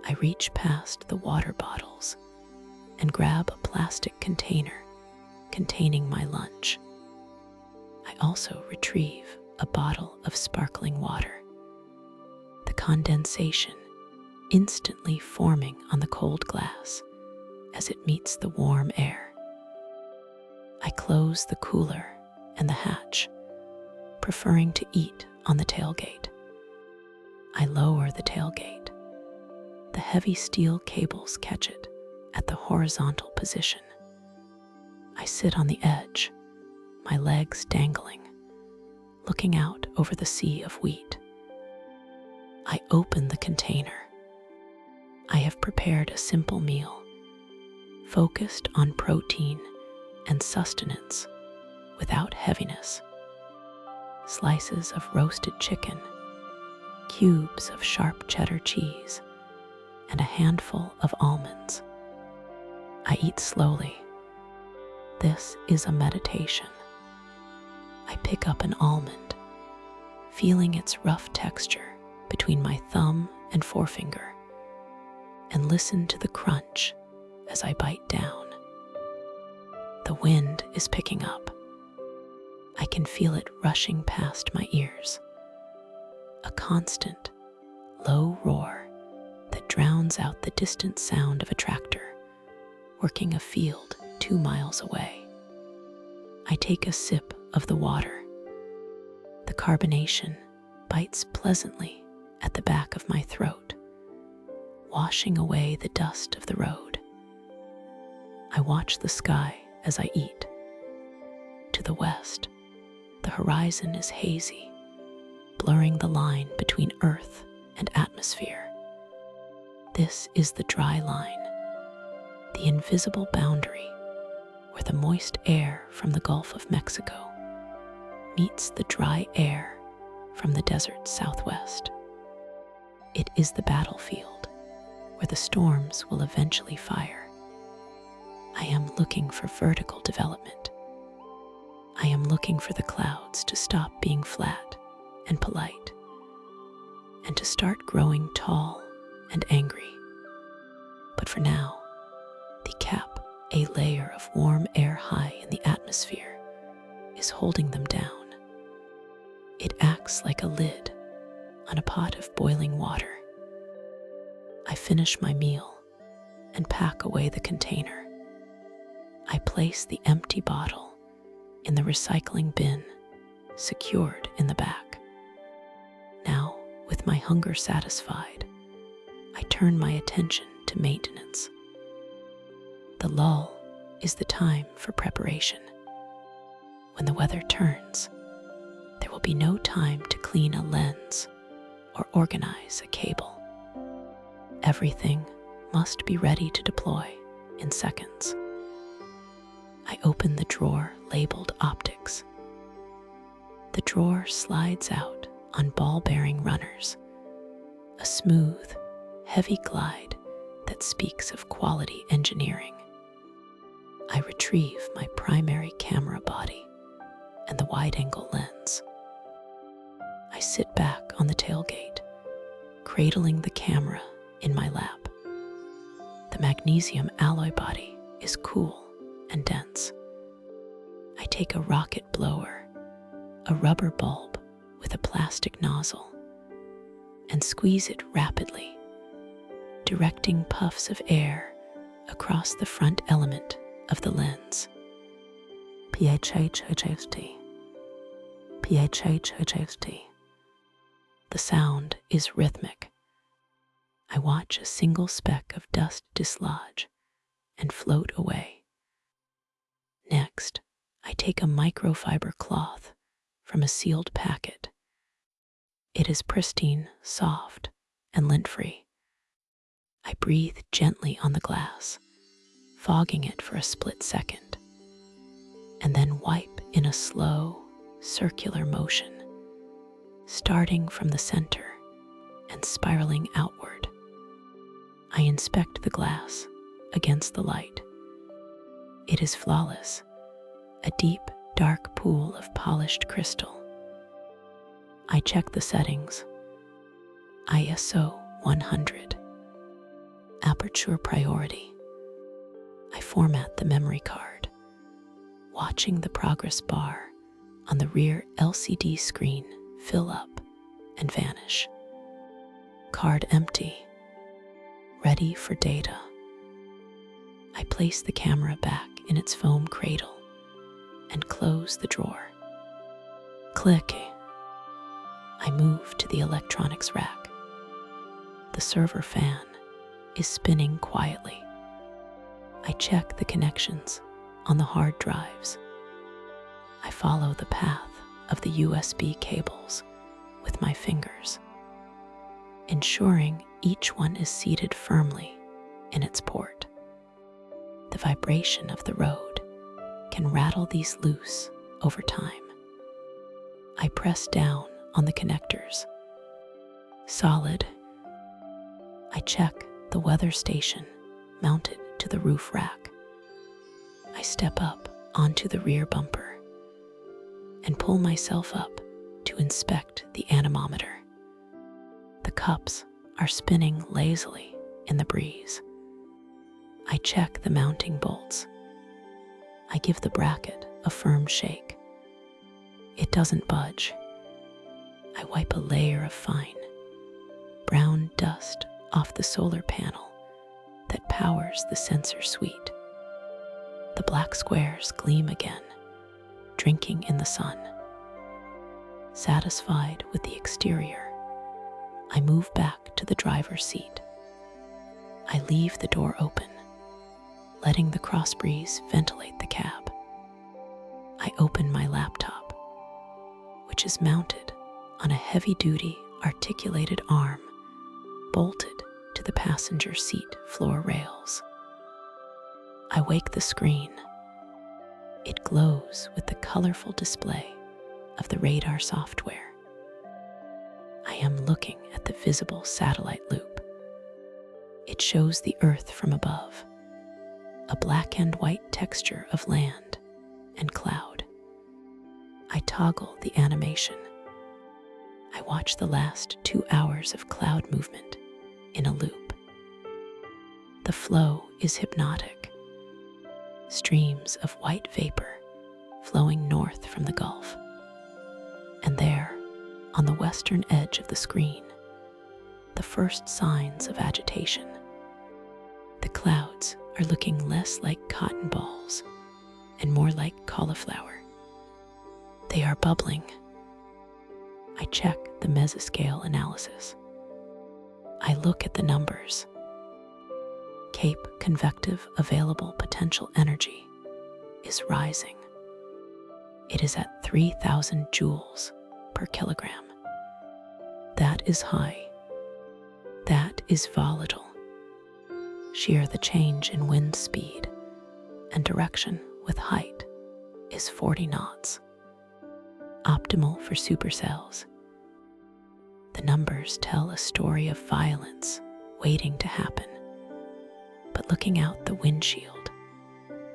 I reach past the water bottles and grab a plastic container containing my lunch. I also retrieve a bottle of sparkling water, the condensation instantly forming on the cold glass as it meets the warm air. I close the cooler and the hatch, preferring to eat on the tailgate. I lower the tailgate. The heavy steel cables catch it at the horizontal position. I sit on the edge, my legs dangling, looking out over the sea of wheat. I open the container. I have prepared a simple meal, focused on protein and sustenance without heaviness. Slices of roasted chicken, cubes of sharp cheddar cheese, and a handful of almonds. I eat slowly. This is a meditation. I pick up an almond, feeling its rough texture between my thumb and forefinger, and listen to the crunch as I bite down. The wind is picking up. I can feel it rushing past my ears. A constant, low roar that drowns out the distant sound of a tractor working a field 2 miles away. I take a sip of the water. The carbonation bites pleasantly at the back of my throat, washing away the dust of the road. I watch the sky as I eat. To the west, the horizon is hazy, blurring the line between earth and atmosphere. This is the dry line, the invisible boundary where the moist air from the Gulf of Mexico meets the dry air from the desert southwest. It is the battlefield where the storms will eventually fire. I am looking for vertical development. I am looking for the clouds to stop being flat and polite, and to start growing tall and angry. But for now, the cap, a layer of warm air high in the atmosphere, is holding them down. It acts like a lid on a pot of boiling water. I finish my meal and pack away the container. I place the empty bottle in the recycling bin, secured in the back. Now, with my hunger satisfied, I turn my attention to maintenance. The lull is the time for preparation. When the weather turns, there will be no time to clean a lens or organize a cable. Everything must be ready to deploy in seconds. I open the drawer labeled optics. The drawer slides out on ball-bearing runners, a smooth, heavy glide that speaks of quality engineering. I retrieve my primary camera body and the wide-angle lens. I sit back on the tailgate, cradling the camera in my lap. The magnesium alloy body is cool and dense. I take a rocket blower, a rubber bulb with a plastic nozzle, and squeeze it rapidly, directing puffs of air across the front element of the lens. PHHHFT. PHHHFT. The sound is rhythmic. I watch a single speck of dust dislodge and float away. Next, I take a microfiber cloth from a sealed packet. It is pristine, soft, and lint-free. I breathe gently on the glass, fogging it for a split second, and then wipe in a slow, circular motion, starting from the center and spiraling outward. I inspect the glass against the light. It is flawless, a deep, dark pool of polished crystal. I check the settings. ISO 100. Aperture priority. I format the memory card, watching the progress bar on the rear LCD screen fill up and vanish. Card empty, ready for data. I place the camera back in its foam cradle and close the drawer. Click. I move to the electronics rack. The server fan is spinning quietly. I check the connections on the hard drives. I follow the path of the USB cables with my fingers, ensuring each one is seated firmly in its port. The vibration of the road can rattle these loose over time. I press down on the connectors. Solid. I check the weather station mounted to the roof rack. I step up onto the rear bumper and pull myself up to inspect the anemometer. The cups are spinning lazily in the breeze. I check the mounting bolts. I give the bracket a firm shake. It doesn't budge. I wipe a layer of fine, brown dust off the solar panel that powers the sensor suite. The black squares gleam again, drinking in the sun. Satisfied with the exterior, I move back to the driver's seat. I leave the door open, letting the cross breeze ventilate the cab. I open my laptop, which is mounted on a heavy-duty articulated arm bolted to the passenger seat floor rails. I wake the screen. It glows with the colorful display of the radar software. I am looking at the visible satellite loop. It shows the Earth from above, a black and white texture of land and cloud. I toggle the animation. I watch the last 2 hours of cloud movement in a loop. The flow is hypnotic. Streams of white vapor flowing north from the Gulf. And there, on the western edge of the screen, the first signs of agitation. The clouds are looking less like cotton balls and more like cauliflower. They are bubbling. I check the mesoscale analysis. I look at the numbers. Cape convective available potential energy is rising. It is at 3,000 joules per kilogram. That is high. That is volatile. Shear the change in wind speed and direction with height is 40 knots. Optimal for supercells. The numbers tell a story of violence waiting to happen. But looking out the windshield,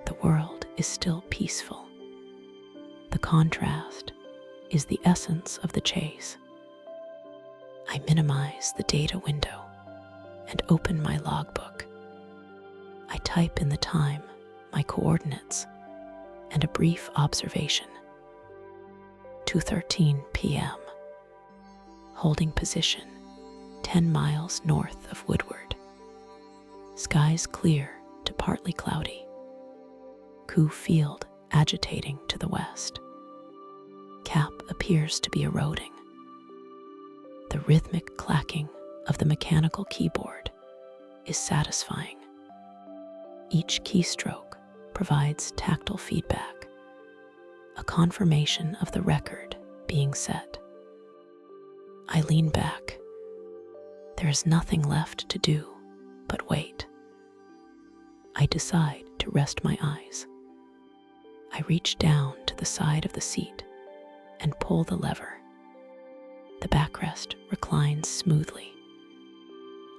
the world is still peaceful. The contrast is the essence of the chase. I minimize the data window and open my logbook. I type in the time, my coordinates, and a brief observation. 2:13 p.m. Holding position 10 miles north of Woodward. Skies clear to partly cloudy. Coup Field agitating to the west. Cap appears to be eroding. The rhythmic clacking of the mechanical keyboard is satisfying. Each keystroke provides tactile feedback, a confirmation of the record being set. I lean back. There is nothing left to do but wait. I decide to rest my eyes. I reach down to the side of the seat and pull the lever. The backrest reclines smoothly.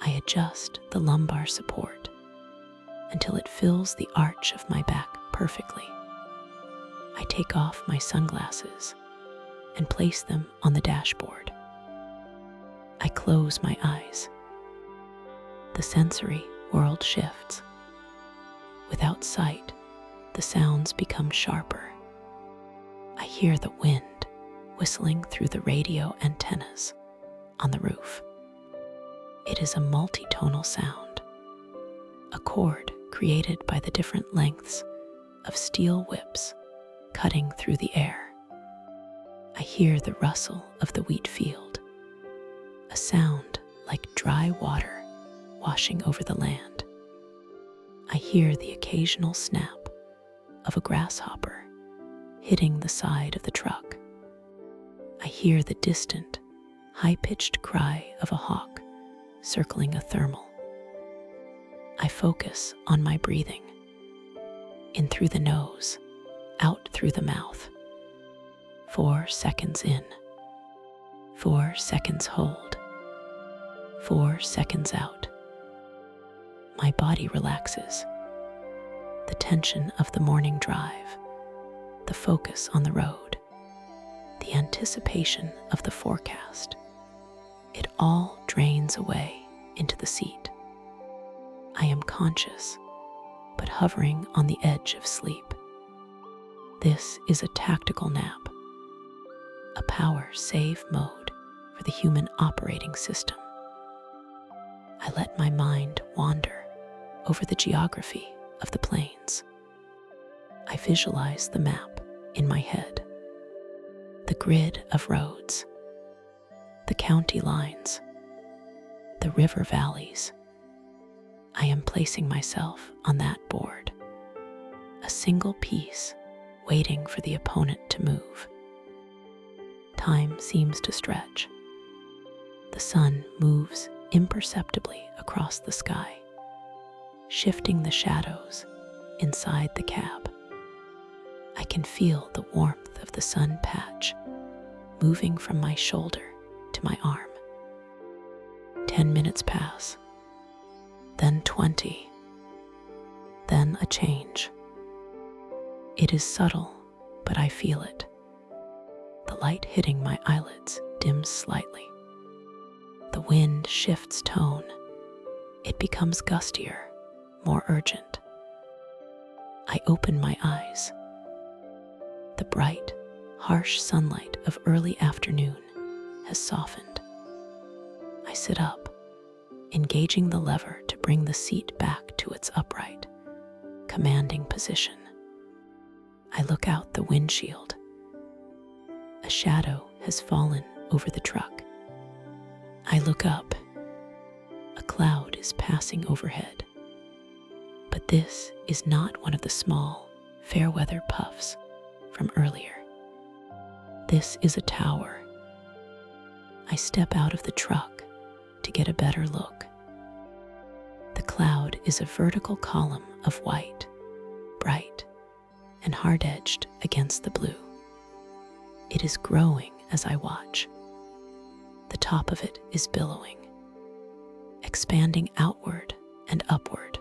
I adjust the lumbar support until it fills the arch of my back perfectly. I take off my sunglasses and place them on the dashboard. I close my eyes. The sensory world shifts. Without sight, the sounds become sharper. I hear the wind whistling through the radio antennas on the roof. It is a multitonal sound, a chord created by the different lengths of steel whips cutting through the air. I hear the rustle of the wheat field, a sound like dry water washing over the land. I hear the occasional snap of a grasshopper hitting the side of the truck. I hear the distant, high-pitched cry of a hawk circling a thermal. I focus on my breathing. In through the nose, out through the mouth. 4 seconds in. 4 seconds hold. 4 seconds out. My body relaxes. The tension of the morning drive, the focus on the road, the anticipation of the forecast, it all drains away into the seat. I am conscious, but hovering on the edge of sleep. This is a tactical nap, a power save mode for the human operating system. I let my mind wander over the geography of the plains. I visualize the map in my head, the grid of roads, the county lines, the river valleys. I am placing myself on that board, a single piece waiting for the opponent to move. Time seems to stretch. The sun moves imperceptibly across the sky, shifting the shadows inside the cab. I can feel the warmth of the sun patch moving from my shoulder to my arm. 10 minutes pass, then 20, then a change. It is subtle, but I feel it. The light hitting my eyelids dims slightly. The wind shifts tone. It becomes gustier, more urgent. I open my eyes. The bright, harsh sunlight of early afternoon has softened. I sit up, engaging the lever to bring the seat back to its upright, commanding position. I look out the windshield. A shadow has fallen over the truck. I look up. A cloud is passing overhead. But this is not one of the small, fair-weather puffs from earlier. This is a tower. I step out of the truck to get a better look. The cloud is a vertical column of white, bright, and hard-edged against the blue. It is growing as I watch. The top of it is billowing, expanding outward and upward,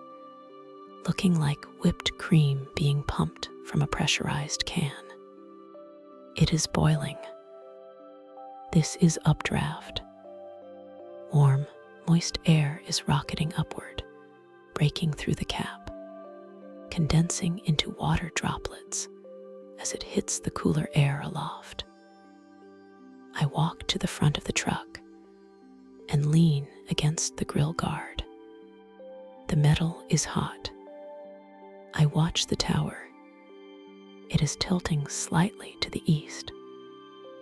looking like whipped cream being pumped from a pressurized can. It is boiling. This is updraft. Warm, moist air is rocketing upward, breaking through the cap, condensing into water droplets as it hits the cooler air aloft. I walk to the front of the truck and lean against the grill guard. The metal is hot. I watch the tower. It is tilting slightly to the east,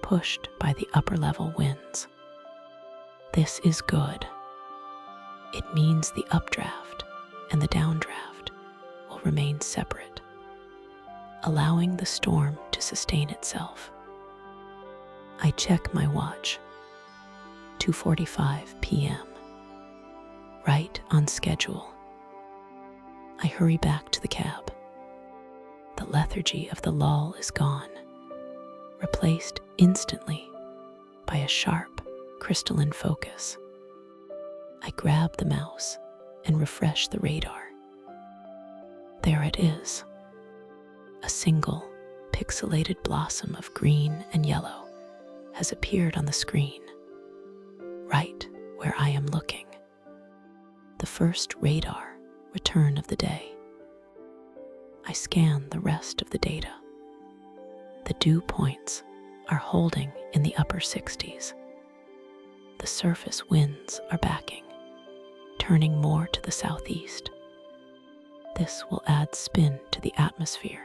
pushed by the upper-level winds. This is good. It means the updraft and the downdraft will remain separate, allowing the storm to sustain itself. I check my watch. 2:45 p.m. Right on schedule. I hurry back to the cab. The lethargy of the lull is gone, replaced instantly by a sharp, crystalline focus. I grab the mouse and refresh the radar. There it is. A single, pixelated blossom of green and yellow has appeared on the screen, right where I am looking. The first radar return of the day. I scan the rest of the data. The dew points are holding in the upper 60s. The surface winds are backing, turning more to the southeast. This will add spin to the atmosphere.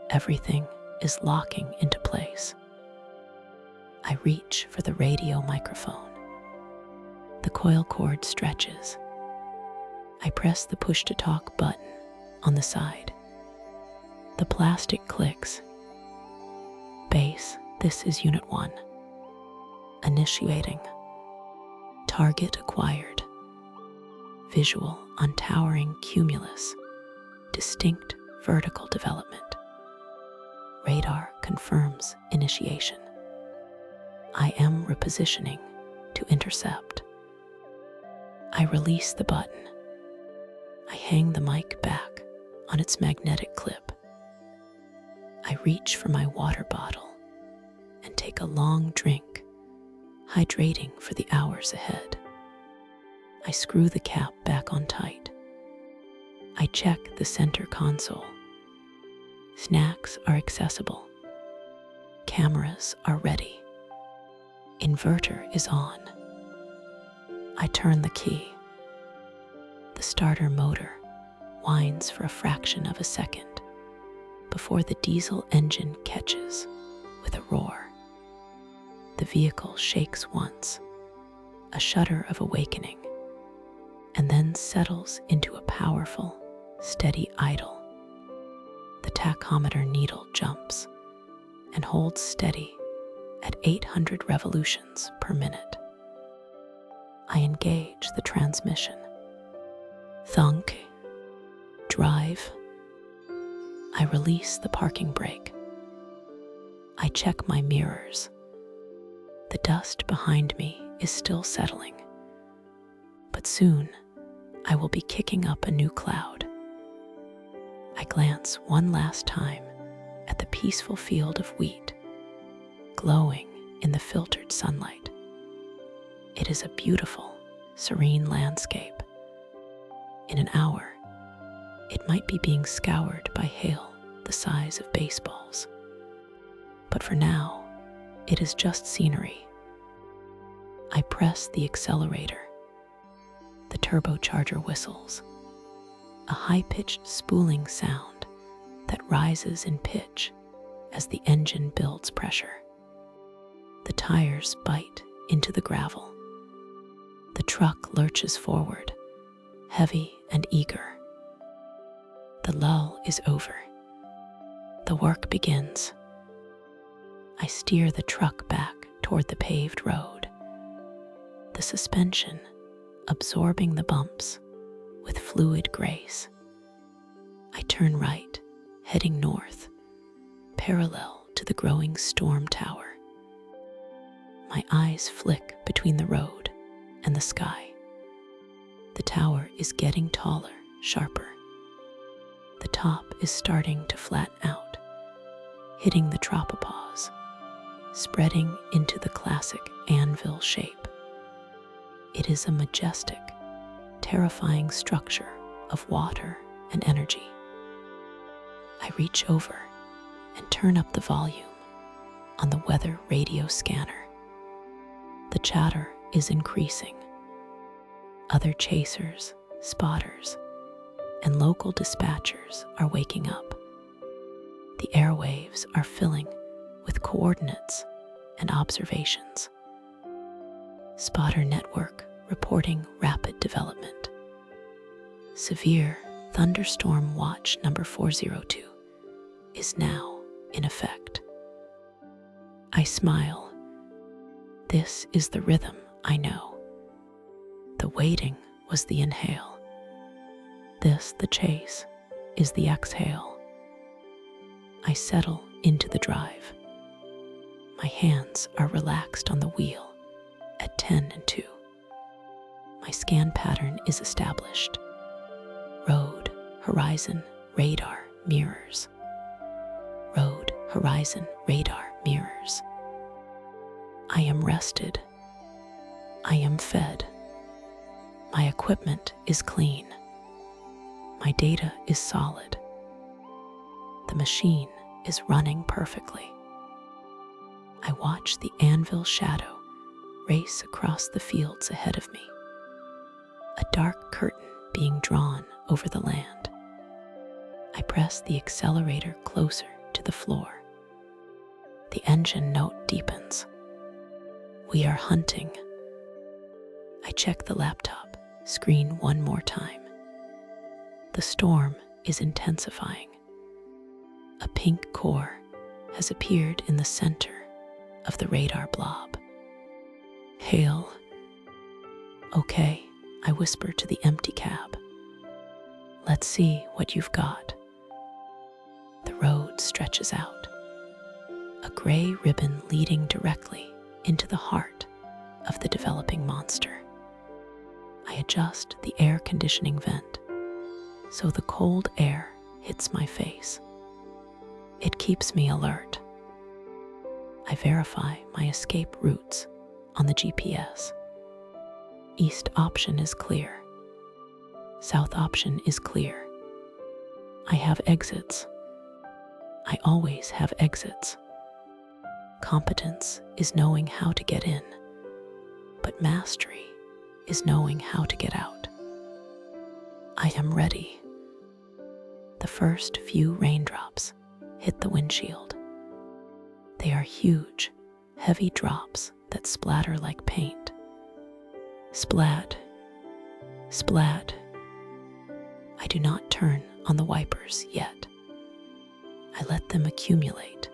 Everything is locking into place. I reach for the radio microphone. The coil cord stretches. I press the push-to-talk button on the side. The plastic clicks. Base, this is Unit 1. Initiating. Target acquired. Visual on towering cumulus. Distinct vertical development. Radar confirms initiation. I am repositioning to intercept. I release the button. I hang the mic back on its magnetic clip. I reach for my water bottle and take a long drink, hydrating for the hours ahead. I screw the cap back on tight. I check the center console. Snacks are accessible. Cameras are ready. Inverter is on. I turn the key. The starter motor whines for a fraction of a second before the diesel engine catches with a roar. The vehicle shakes once, a shudder of awakening, and then settles into a powerful, steady idle. The tachometer needle jumps and holds steady at 800 revolutions per minute. I engage the transmission. Thunk. Drive. I release the parking brake. I check my mirrors. The dust behind me is still settling, but soon I will be kicking up a new cloud. I glance one last time at the peaceful field of wheat, glowing in the filtered sunlight. It is a beautiful, serene landscape. In an hour, it might be being scoured by hail the size of baseballs. But for now, it is just scenery. I press the accelerator. The turbocharger whistles, a high-pitched spooling sound that rises in pitch as the engine builds pressure. The tires bite into the gravel. The truck lurches forward, heavy and eager. The lull is over. The work begins. I steer the truck back toward the paved road, the suspension absorbing the bumps with fluid grace. I turn right, heading north, parallel to the growing storm tower. My eyes flick between the road and the sky. The tower is getting taller, sharper. The top is starting to flatten out, hitting the tropopause, spreading into the classic anvil shape. It is a majestic, terrifying structure of water and energy. I reach over and turn up the volume on the weather radio scanner. The chatter is increasing. Other chasers, spotters, and local dispatchers are waking up. The airwaves are filling with coordinates and observations. Spotter network reporting rapid development. Severe thunderstorm watch number 402 is now in effect. I smile. This is the rhythm I know. The waiting was the inhale. This, the chase, is the exhale. I settle into the drive. My hands are relaxed on the wheel at 10 and 2. My scan pattern is established. Road, horizon, radar, mirrors. Road, horizon, radar, mirrors. I am rested. I am fed. My equipment is clean. My data is solid. The machine is running perfectly. I watch the anvil shadow race across the fields ahead of me, a dark curtain being drawn over the land. I press the accelerator closer to the floor. The engine note deepens. We are hunting. I check the laptop screen one more time. The storm is intensifying. A pink core has appeared in the center of the radar blob. Hail. Okay, I whisper to the empty cab. Let's see what you've got. The road stretches out, a gray ribbon leading directly into the heart of the developing monster. I adjust the air conditioning vent so the cold air hits my face. It keeps me alert. I verify my escape routes on the GPS. East option is clear. South option is clear. I have exits. I always have exits. Competence is knowing how to get in, but mastery is knowing how to get out. I am ready. The first few raindrops hit the windshield. They are huge, heavy drops that splatter like paint. Splat, splat. I do not turn on the wipers yet. I let them accumulate,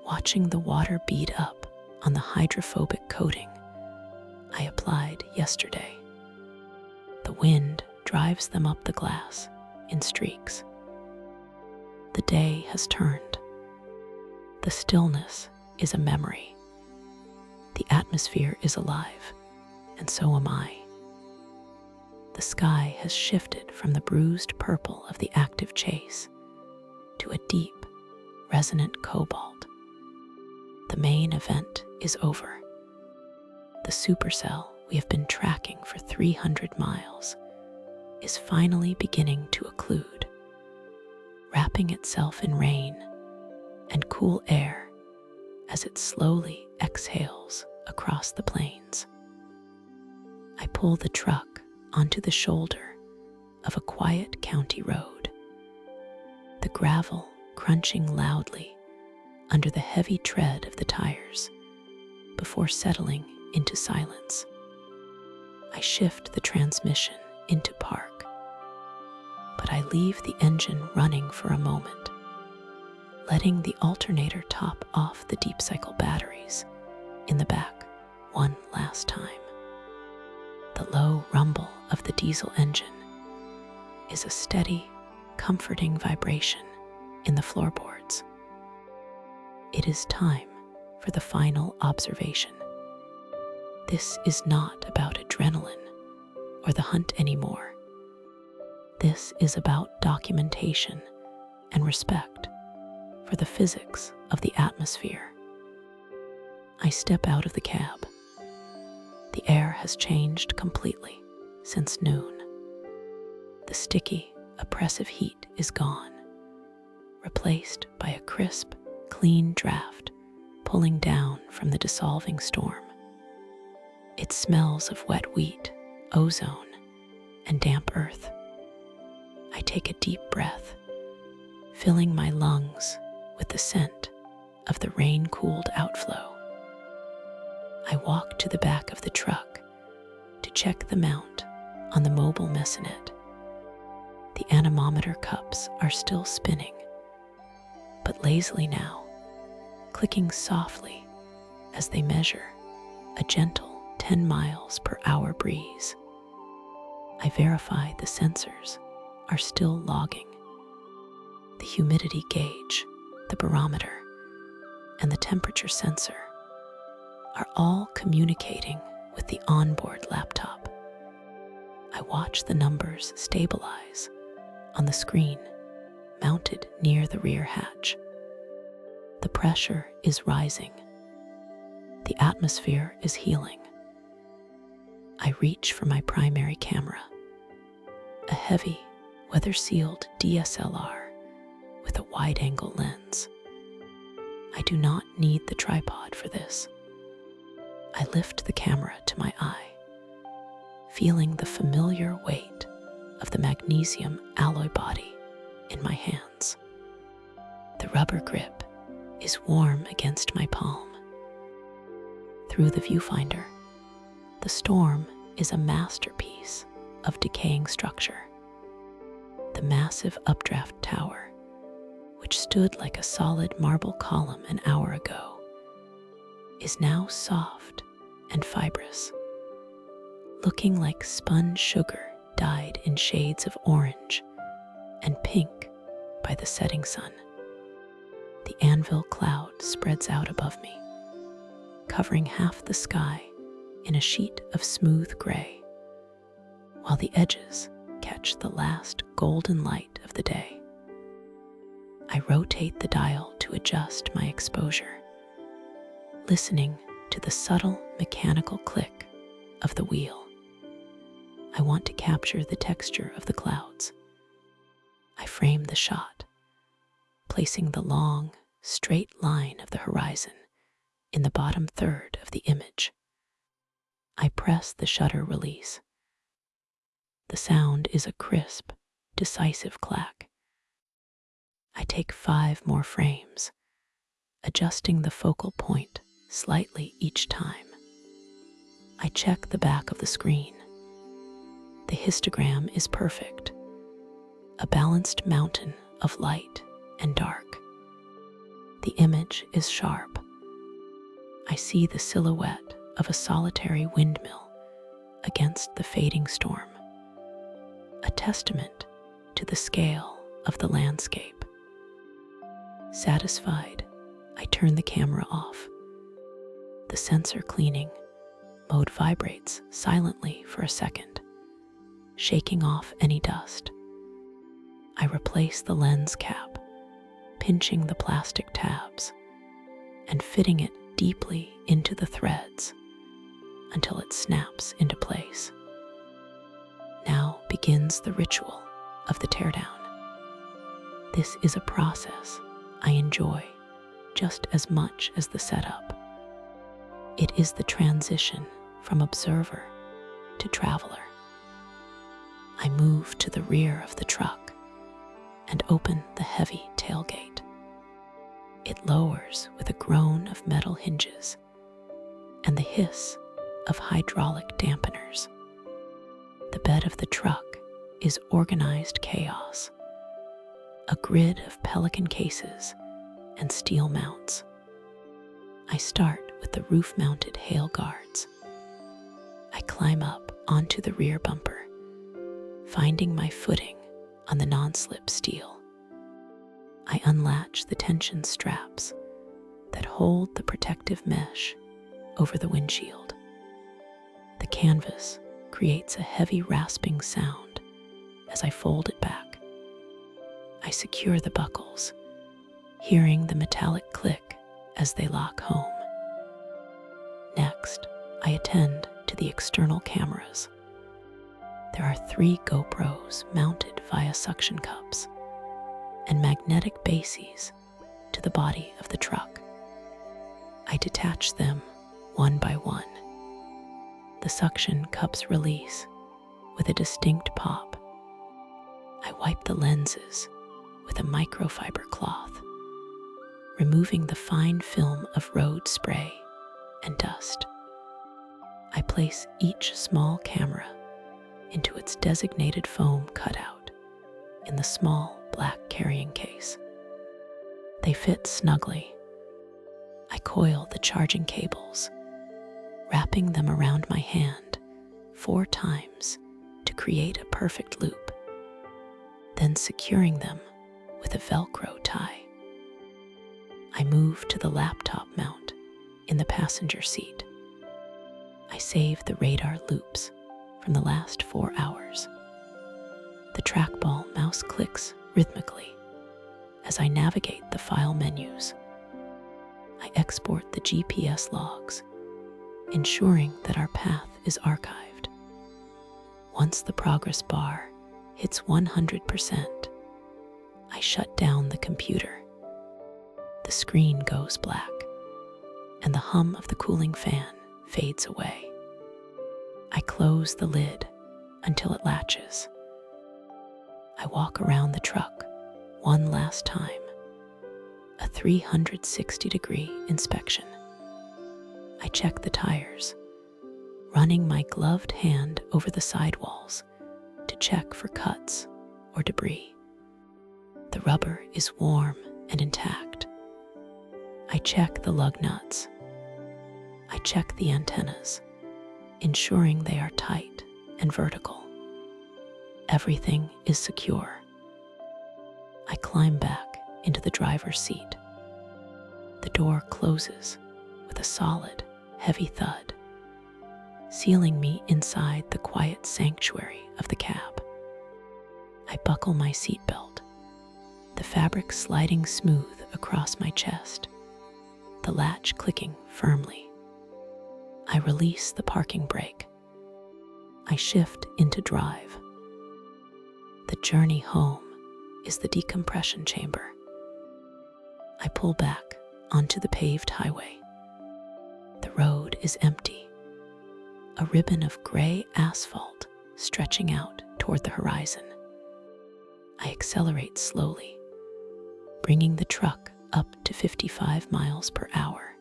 watching the water bead up on the hydrophobic coating I applied yesterday. The wind drives them up the glass in streaks. The day has turned. The stillness is a memory. The atmosphere is alive, and so am I. The sky has shifted from the bruised purple of the active chase to a deep, resonant cobalt. The main event is over. The supercell we have been tracking for 300 miles is finally beginning to occlude, wrapping itself in rain and cool air as it slowly exhales across the plains. I pull the truck onto the shoulder of a quiet county road, the gravel crunching loudly under the heavy tread of the tires before settling into silence. I shift the transmission into park, but I leave the engine running for a moment, letting the alternator top off the deep cycle batteries in the back one last time. The low rumble of the diesel engine is a steady, comforting vibration in the floorboards. It is time for the final observation. This is not about adrenaline or the hunt anymore. This is about documentation and respect for the physics of the atmosphere. I step out of the cab. The air has changed completely since noon. The sticky, oppressive heat is gone, replaced by a crisp, clean draft pulling down from the dissolving storm. It smells of wet wheat, ozone, and damp earth. I take a deep breath, filling my lungs with the scent of the rain-cooled outflow. I walk to the back of the truck to check the mount on the mobile mesonet. The anemometer cups are still spinning, but lazily now, clicking softly as they measure a gentle 10 miles per hour breeze. I verify the sensors are still logging. The humidity gauge, the barometer, and the temperature sensor are all communicating with the onboard laptop. I watch the numbers stabilize on the screen mounted near the rear hatch. The pressure is rising. The atmosphere is healing. I reach for my primary camera, a heavy, weather-sealed DSLR with a wide-angle lens. I do not need the tripod for this. I lift the camera to my eye, feeling the familiar weight of the magnesium alloy body in my hands. The rubber grip is warm against my palm. Through the viewfinder, the storm is a masterpiece of decaying structure. The massive updraft tower, which stood like a solid marble column an hour ago, is now soft and fibrous, looking like spun sugar dyed in shades of orange and pink by the setting sun. The anvil cloud spreads out above me, covering half the sky in a sheet of smooth gray, while the edges catch the last golden light of the day. I rotate the dial to adjust my exposure, listening to the subtle mechanical click of the wheel. I want to capture the texture of the clouds. I frame the shot, placing the long, straight line of the horizon in the bottom third of the image. I press the shutter release. The sound is a crisp, decisive clack. I take 5 more frames, adjusting the focal point slightly each time. I check the back of the screen. The histogram is perfect, a balanced mountain of light and dark. The image is sharp. I see the silhouette of a solitary windmill against the fading storm, a testament to the scale of the landscape. Satisfied, I turn the camera off. The sensor cleaning mode vibrates silently for a second, shaking off any dust. I replace the lens cap, pinching the plastic tabs and fitting it deeply into the threads until it snaps into place. Now begins the ritual of the teardown. This is a process I enjoy just as much as the setup. It is the transition from observer to traveler. I move to the rear of the truck and open the heavy tailgate. It lowers with a groan of metal hinges and the hiss of hydraulic dampeners. The bed of the truck is organized chaos, a grid of pelican cases and steel mounts. I start with the roof-mounted hail guards. I climb up onto the rear bumper, finding my footing on the non-slip steel. I unlatch the tension straps that hold the protective mesh over the windshield. The canvas creates a heavy rasping sound as I fold it back. I secure the buckles, hearing the metallic click as they lock home. Next, I attend to the external cameras. There are 3 GoPros mounted via suction cups and magnetic bases to the body of the truck. I detach them one by one. The suction cups release with a distinct pop. I wipe the lenses with a microfiber cloth, removing the fine film of road spray and dust. I place each small camera into its designated foam cutout in the small black carrying case. They fit snugly. I coil the charging cables, wrapping them around my hand 4 times to create a perfect loop, then securing them with a Velcro tie. I move to the laptop mount in the passenger seat. I save the radar loops from the last 4 hours. The trackball mouse clicks rhythmically as I navigate the file menus. I export the GPS logs, ensuring that our path is archived. Once the progress bar hits 100%, I shut down the computer. The screen goes black, and the hum of the cooling fan fades away. I close the lid until it latches. I walk around the truck one last time, a 360-degree inspection. I check the tires, running my gloved hand over the sidewalls to check for cuts or debris. The rubber is warm and intact. I check the lug nuts. I check the antennas, ensuring they are tight and vertical. Everything is secure. I climb back into the driver's seat. The door closes with a solid, heavy thud, sealing me inside the quiet sanctuary of the cab. I buckle my seatbelt, the fabric sliding smooth across my chest, the latch clicking firmly. I release the parking brake. I shift into drive. The journey home is the decompression chamber. I pull back onto the paved highway. The road is empty, a ribbon of gray asphalt stretching out toward the horizon. I accelerate slowly, bringing the truck up to 55 miles per hour.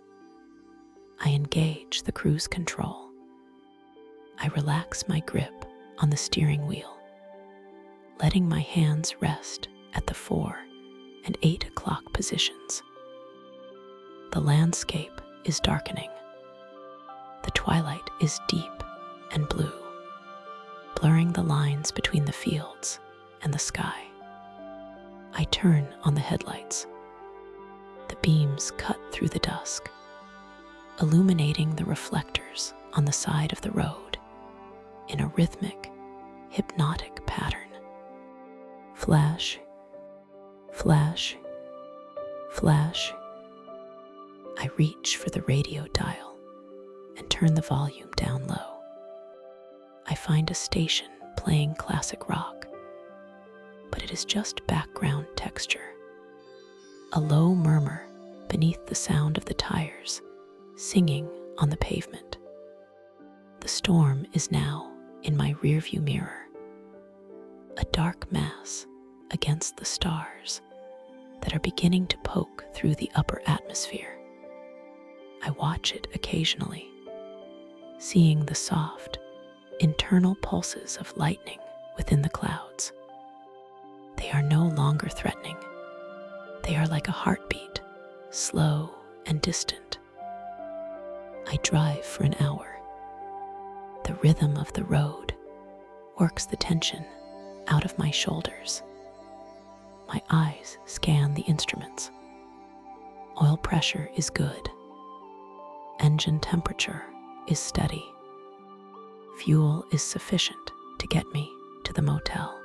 I engage the cruise control. I relax my grip on the steering wheel, letting my hands rest at the 4 and 8 o'clock positions. The landscape is darkening. The twilight is deep and blue, blurring the lines between the fields and the sky. I turn on the headlights. The beams cut through the dusk, illuminating the reflectors on the side of the road in a rhythmic, hypnotic pattern. Flash, flash, flash. I reach for the radio dial and turn the volume down low. I find a station playing classic rock, but it is just background texture. A low murmur beneath the sound of the tires singing on the pavement. The storm is now in my rearview mirror, a dark mass against the stars that are beginning to poke through the upper atmosphere. I watch it occasionally, seeing the soft, internal pulses of lightning within the clouds. They are no longer threatening. They are like a heartbeat, slow and distant. I drive for an hour. The rhythm of the road works the tension out of my shoulders. My eyes scan the instruments. Oil pressure is good. Engine temperature is steady. Fuel is sufficient to get me to the motel.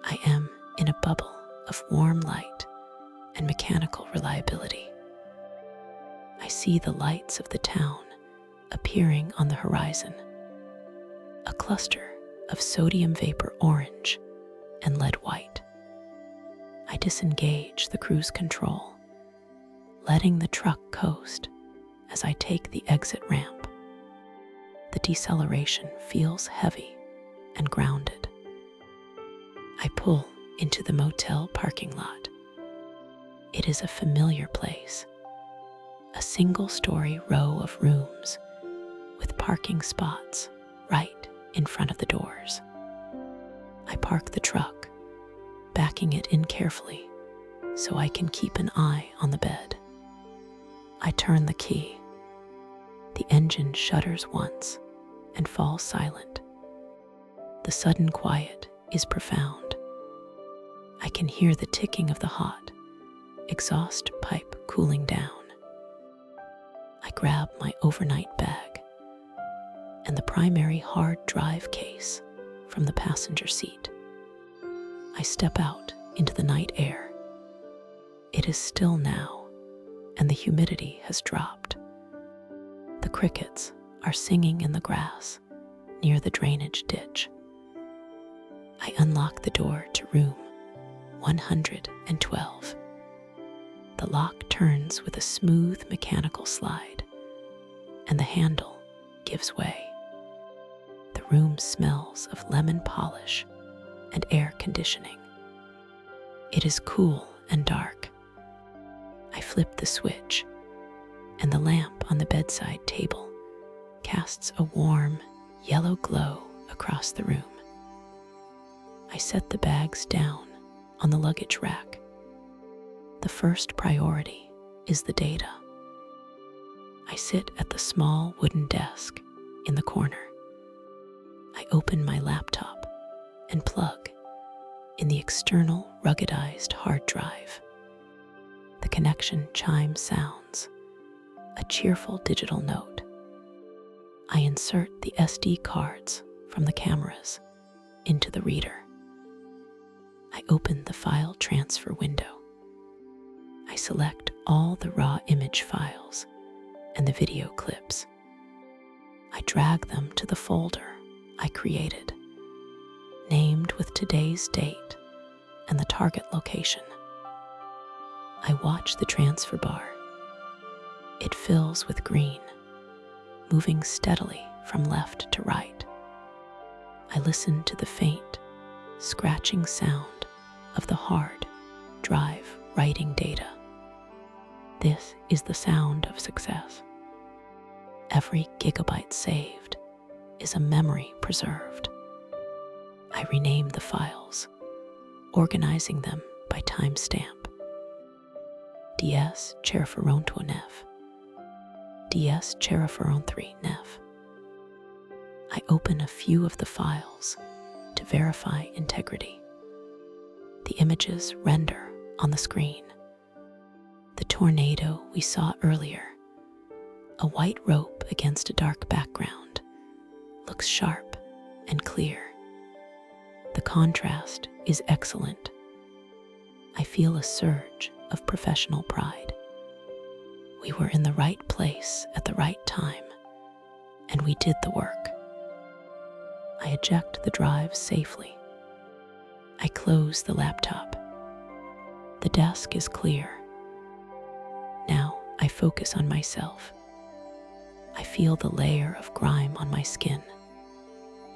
I am in a bubble of warm light and mechanical reliability. I see the lights of the town appearing on the horizon, a cluster of sodium vapor orange and lead white. I disengage the cruise control, letting the truck coast as I take the exit ramp. The deceleration feels heavy and grounded. I pull into the motel parking lot. It is a familiar place, a single-story row of rooms with parking spots right in front of the doors. I park the truck, backing it in carefully so I can keep an eye on the bed. I turn the key. The engine shudders once and falls silent. The sudden quiet is profound. I can hear the ticking of the hot exhaust pipe cooling down. I grab my overnight bag and the primary hard drive case from the passenger seat. I step out into the night air. It is still now, and the humidity has dropped. The crickets are singing in the grass near the drainage ditch. I unlock the door to room 112. The lock turns with a smooth mechanical slide, and the handle gives way. The room smells of lemon polish and air conditioning. It is cool and dark. I flip the switch, and the lamp on the bedside table casts a warm, yellow glow across the room. I set the bags down on the luggage rack. The first priority is the data. I sit at the small wooden desk in the corner. I open my laptop and plug in the external ruggedized hard drive. The connection chime sounds, a cheerful digital note. I insert the SD cards from the cameras into the reader. I open the file transfer window. I select all the raw image files and the video clips. I drag them to the folder I created, named with today's date and the target location. I watch the transfer bar. It fills with green, moving steadily from left to right. I listen to the faint, scratching sound of the hard drive writing data. This is the sound of success. Every gigabyte saved is a memory preserved. I rename the files, organizing them by timestamp. DS Cheraferontuanef, DS Cheraferon3nef. I open a few of the files to verify integrity. The images render on the screen. The tornado we saw earlier, a white rope against a dark background, looks sharp and clear. The contrast is excellent. I feel a surge of professional pride. We were in the right place at the right time, and we did the work. I eject the drive safely. I close the laptop. The desk is clear. Now I focus on myself. I feel the layer of grime on my skin,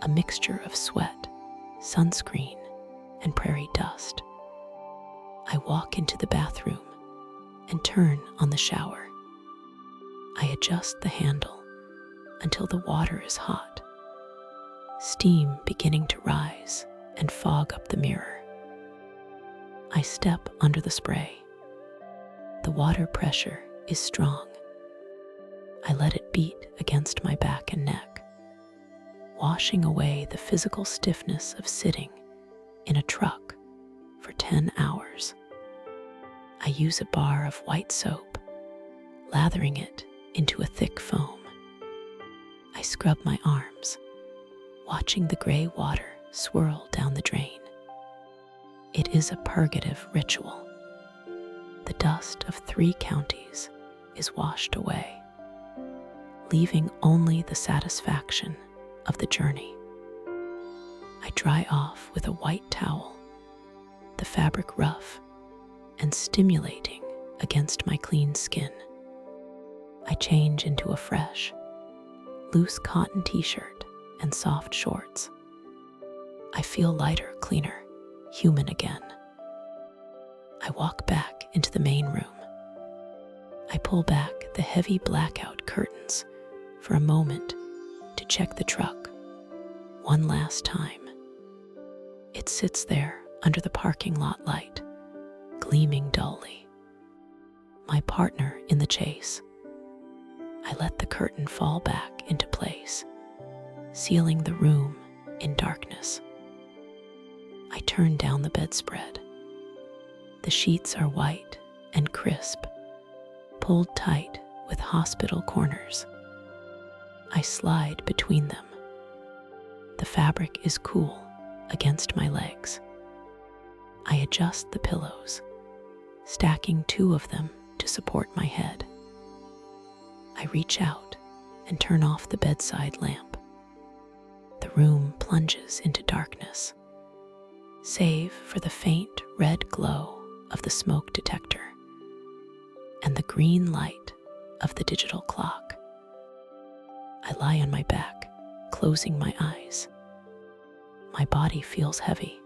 a mixture of sweat, sunscreen, and prairie dust. I walk into the bathroom and turn on the shower. I adjust the handle until the water is hot, steam beginning to rise and fog up the mirror. I step under the spray. The water pressure is strong. I let it beat against my back and neck, washing away the physical stiffness of sitting in a truck for 10 hours. I use a bar of white soap, lathering it into a thick foam. I scrub my arms, watching the gray water swirl down the drain. It is a purgative ritual. The dust of 3 counties is washed away, leaving only the satisfaction of the journey. I dry off with a white towel, the fabric rough and stimulating against my clean skin. I change into a fresh, loose cotton t-shirt and soft shorts. I feel lighter, cleaner, human again. I walk back into the main room. I pull back the heavy blackout curtains for a moment to check the truck one last time. It sits there under the parking lot light, gleaming dully. My partner in the chase. I let the curtain fall back into place, sealing the room in darkness. I turn down the bedspread. The sheets are white and crisp, pulled tight with hospital corners. I slide between them. The fabric is cool against my legs. I adjust the pillows, stacking 2 of them to support my head. I reach out and turn off the bedside lamp. The room plunges into darkness, save for the faint red glow of the smoke detector and the green light of the digital clock. I lie on my back, closing my eyes. My body feels heavy,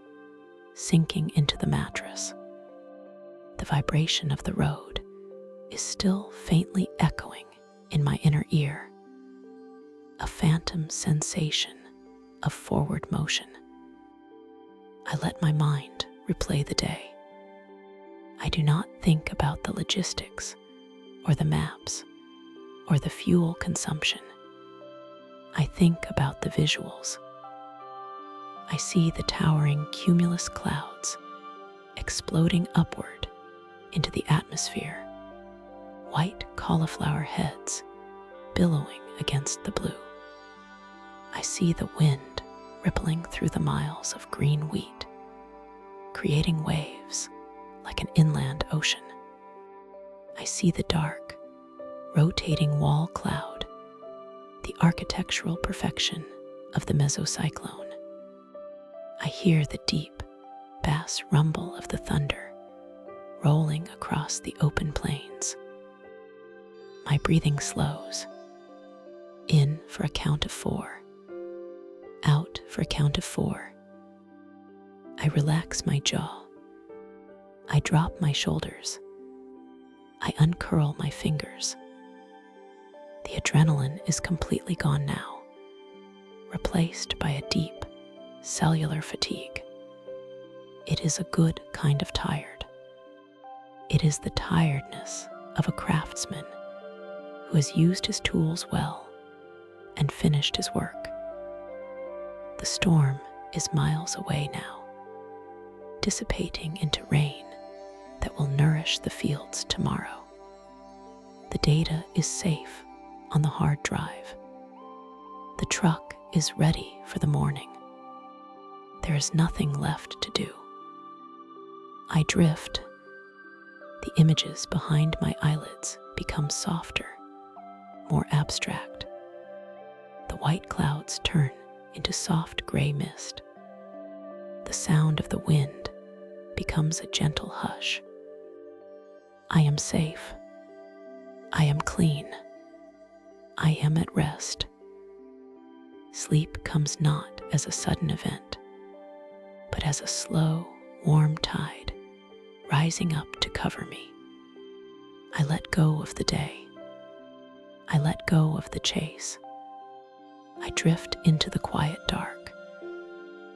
sinking into the mattress. The vibration of the road is still faintly echoing in my inner ear, a phantom sensation of forward motion. I let my mind replay the day. I do not think about the logistics or the maps or the fuel consumption. I think about the visuals. I see the towering cumulus clouds exploding upward into the atmosphere, white cauliflower heads billowing against the blue. I see the wind rippling through the miles of green wheat, creating waves like an inland ocean. I see the dark, rotating wall cloud, the architectural perfection of the mesocyclone. I hear the deep, bass rumble of the thunder rolling across the open plains. My breathing slows. In for a count of 4. Out for a count of 4. I relax my jaw. I drop my shoulders. I uncurl my fingers. The adrenaline is completely gone now, replaced by a deep, cellular fatigue. It is a good kind of tired. It is the tiredness of a craftsman who has used his tools well and finished his work. The storm is miles away now, dissipating into rain that will nourish the fields tomorrow. The data is safe on the hard drive. The truck is ready for the morning. There is nothing left to do. I drift. The images behind my eyelids become softer, more abstract. The white clouds turn into soft gray mist. The sound of the wind becomes a gentle hush. I am safe. I am clean. I am at rest. Sleep comes not as a sudden event, but as a slow, warm tide rising up to cover me. I let go of the day. I let go of the chase. I drift into the quiet dark,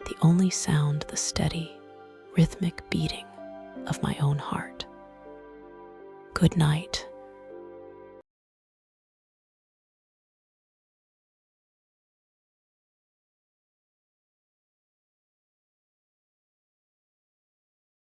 the only sound the steady, rhythmic beating of my own heart. Good night.